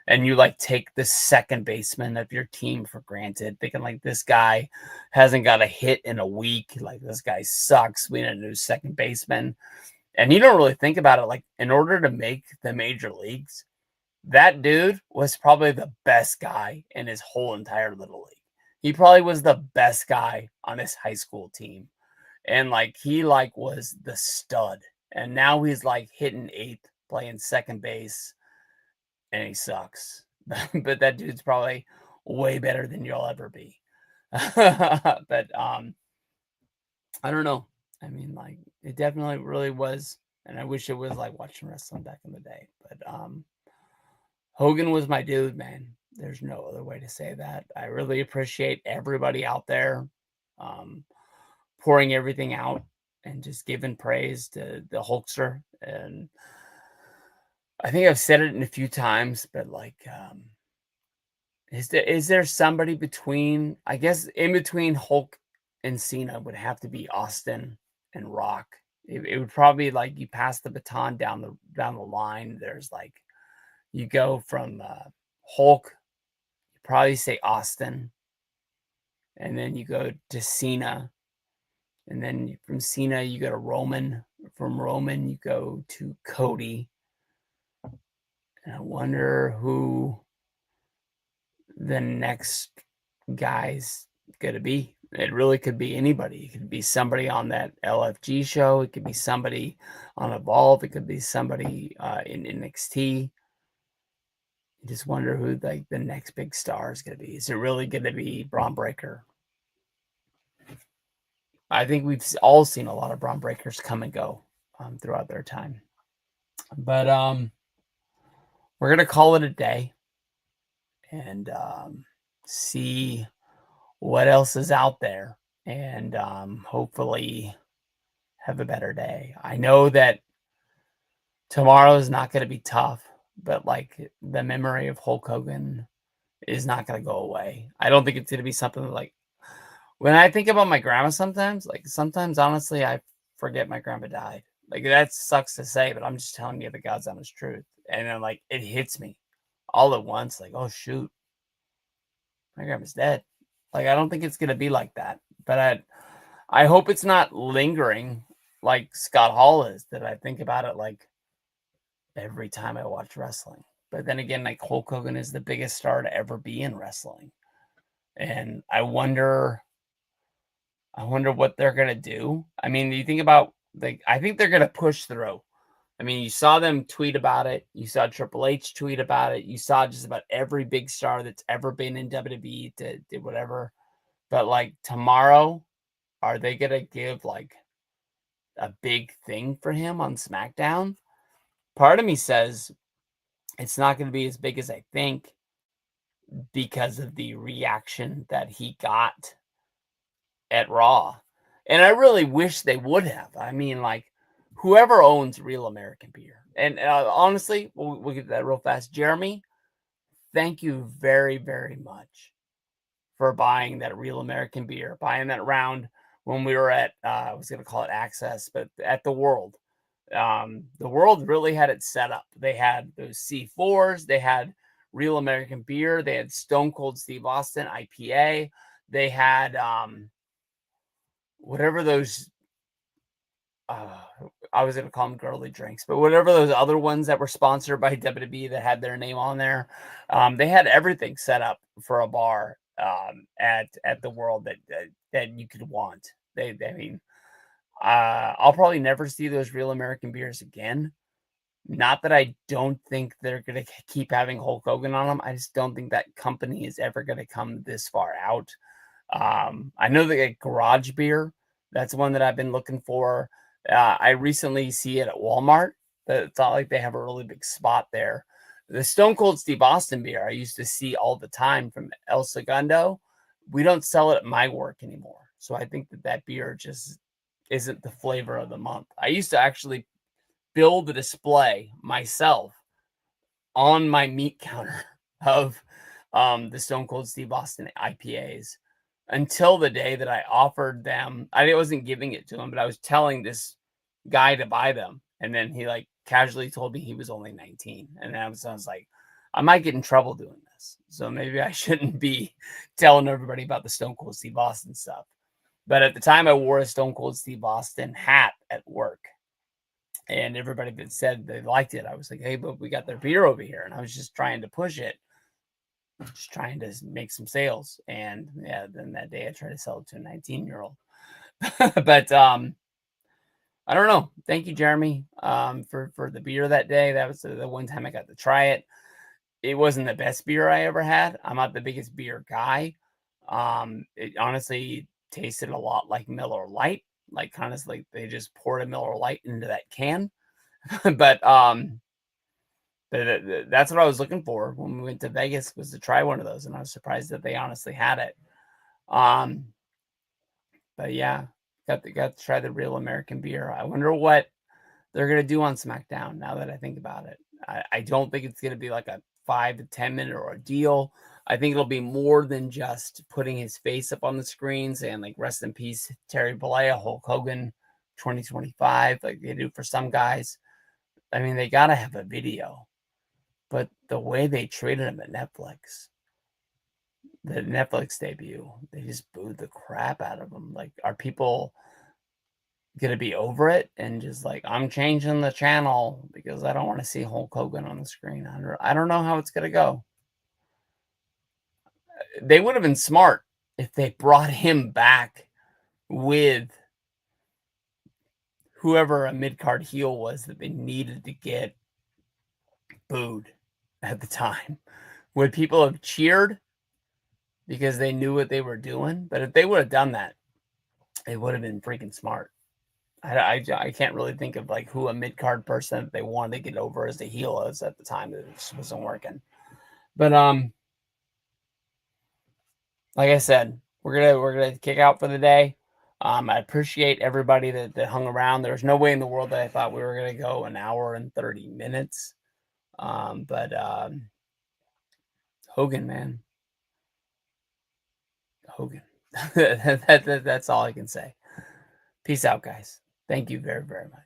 and you like take the second baseman of your team for granted, thinking like this guy hasn't got a hit in a week. Like this guy sucks. We need a new second baseman. And you don't really think about it. Like in order to make the major leagues, that dude was probably the best guy in his whole entire little league. He probably was the best guy on his high school team. And like he like was the stud. And now he's like hitting eighth, playing second base, and he sucks. But that dude's probably way better than you'll ever be. But I don't know. I mean, like it definitely really was, and I wish it was like watching wrestling back in the day. But Hogan was my dude, man. There's no other way to say that. I really appreciate everybody out there pouring everything out and just giving praise to the Hulkster. And I think I've said it in a few times, but like, is there somebody between? I guess in between Hulk and Cena would have to be Austin and Rock. It would probably like you pass the baton down the line. There's like you go from Hulk, you probably say Austin, and then you go to Cena, and then from Cena you go to Roman. From Roman you go to Cody, and I wonder who the next guy's gonna be. It really could be anybody. It could be somebody on that LFG show. It could be somebody on Evolve. It could be somebody in NXT. You just wonder who like the next big star is going to be. Is it really going to be Braun Breaker? I think we've all seen a lot of Braun Breakers come and go throughout their time. But we're going to call it a day and see what else is out there, and hopefully have a better day. I know that tomorrow is not going to be tough, but like the memory of Hulk Hogan is not going to go away. I don't think it's going to be something like when I think about my grandma sometimes, like sometimes honestly, I forget my grandma died. Like that sucks to say, but I'm just telling you the God's honest truth. And then like it hits me all at once, like, oh shoot, my grandma's dead. Like I don't think it's gonna be like that. But I hope it's not lingering like Scott Hall is, that I think about it like every time I watch wrestling. But then again, like Hulk Hogan is the biggest star to ever be in wrestling. And I wonder what they're gonna do. I mean, you think about like I think they're gonna push through. I mean, you saw them tweet about it. You saw Triple H tweet about it. You saw just about every big star that's ever been in WWE did whatever. But like tomorrow, are they gonna give like a big thing for him on SmackDown? Part of me says it's not gonna be as big as I think because of the reaction that he got at Raw. And I really wish they would have. I mean, like, whoever owns Real American Beer, and honestly, we'll get to that real fast. Jeremy, thank you very, very much for buying that Real American Beer, buying that round when we were at, I was going to call it Access, but at the World. The world really had it set up. They had those C4s, they had Real American Beer, they had Stone Cold Steve Austin IPA, they had whatever those uh, I was gonna call them girly drinks, but whatever those other ones that were sponsored by WWE that had their name on there, they had everything set up for a bar at the World that you could want. I mean, I'll probably never see those Real American beers again. Not that I don't think they're gonna keep having Hulk Hogan on them. I just don't think that company is ever gonna come this far out. I know they get garage beer. That's one that I've been looking for. I recently see it at Walmart. It's not like they have a really big spot there. The Stone Cold Steve Austin beer I used to see all the time from El Segundo. We don't sell it at my work anymore. So I think that beer just isn't the flavor of the month. I used to actually build a display myself on my meat counter of the Stone Cold Steve Austin IPAs until the day that I offered them. I wasn't giving it to him, but I was telling this guy to buy them. And then he like casually told me he was only 19. And I was like, I might get in trouble doing this. So maybe I shouldn't be telling everybody about the Stone Cold Steve Austin stuff. But at the time, I wore a Stone Cold Steve Austin hat at work. And everybody that said they liked it, I was like, hey, but we got their beer over here. And I was just trying to push it, just trying to make some sales. And yeah, then that day I tried to sell it to a 19-year-old. But I don't know. Thank you, Jeremy, for the beer that day. That was the one time I got to try it. It wasn't the best beer I ever had. I'm not the biggest beer guy. It honestly tasted a lot like Miller Lite, like kind of like they just poured a Miller Lite into that can. But that's what I was looking for when we went to Vegas, was to try one of those, and I was surprised that they honestly had it. Um, but yeah, got to try the Real American Beer. I wonder what they're gonna do on SmackDown now that I think about it. I don't think it's gonna be like a 5 to 10 minute ordeal. I think it'll be more than just putting his face up on the screen saying like rest in peace, Terry Bollea, Hulk Hogan, 2025, like they do for some guys. I mean, they gotta have a video. But the way they treated him at Netflix, the Netflix debut, they just booed the crap out of him. Like, are people gonna be over it and just like, I'm changing the channel because I don't want to see Hulk Hogan on the screen? I don't know how it's gonna go. They would have been smart if they brought him back with whoever a mid card heel was that they needed to get booed at the time. Would people have cheered because they knew what they were doing? But if they would have done that, it would have been freaking smart. I can't really think of like who a mid card person that they wanted to get over as the heel is at the time. It just wasn't working. But like I said, we're gonna kick out for the day. I appreciate everybody that hung around. There's no way in the world that I thought we were gonna go an hour and 30 minutes. But Hogan, man, Hogan. That's all I can say. Peace out, guys. Thank you very, very much.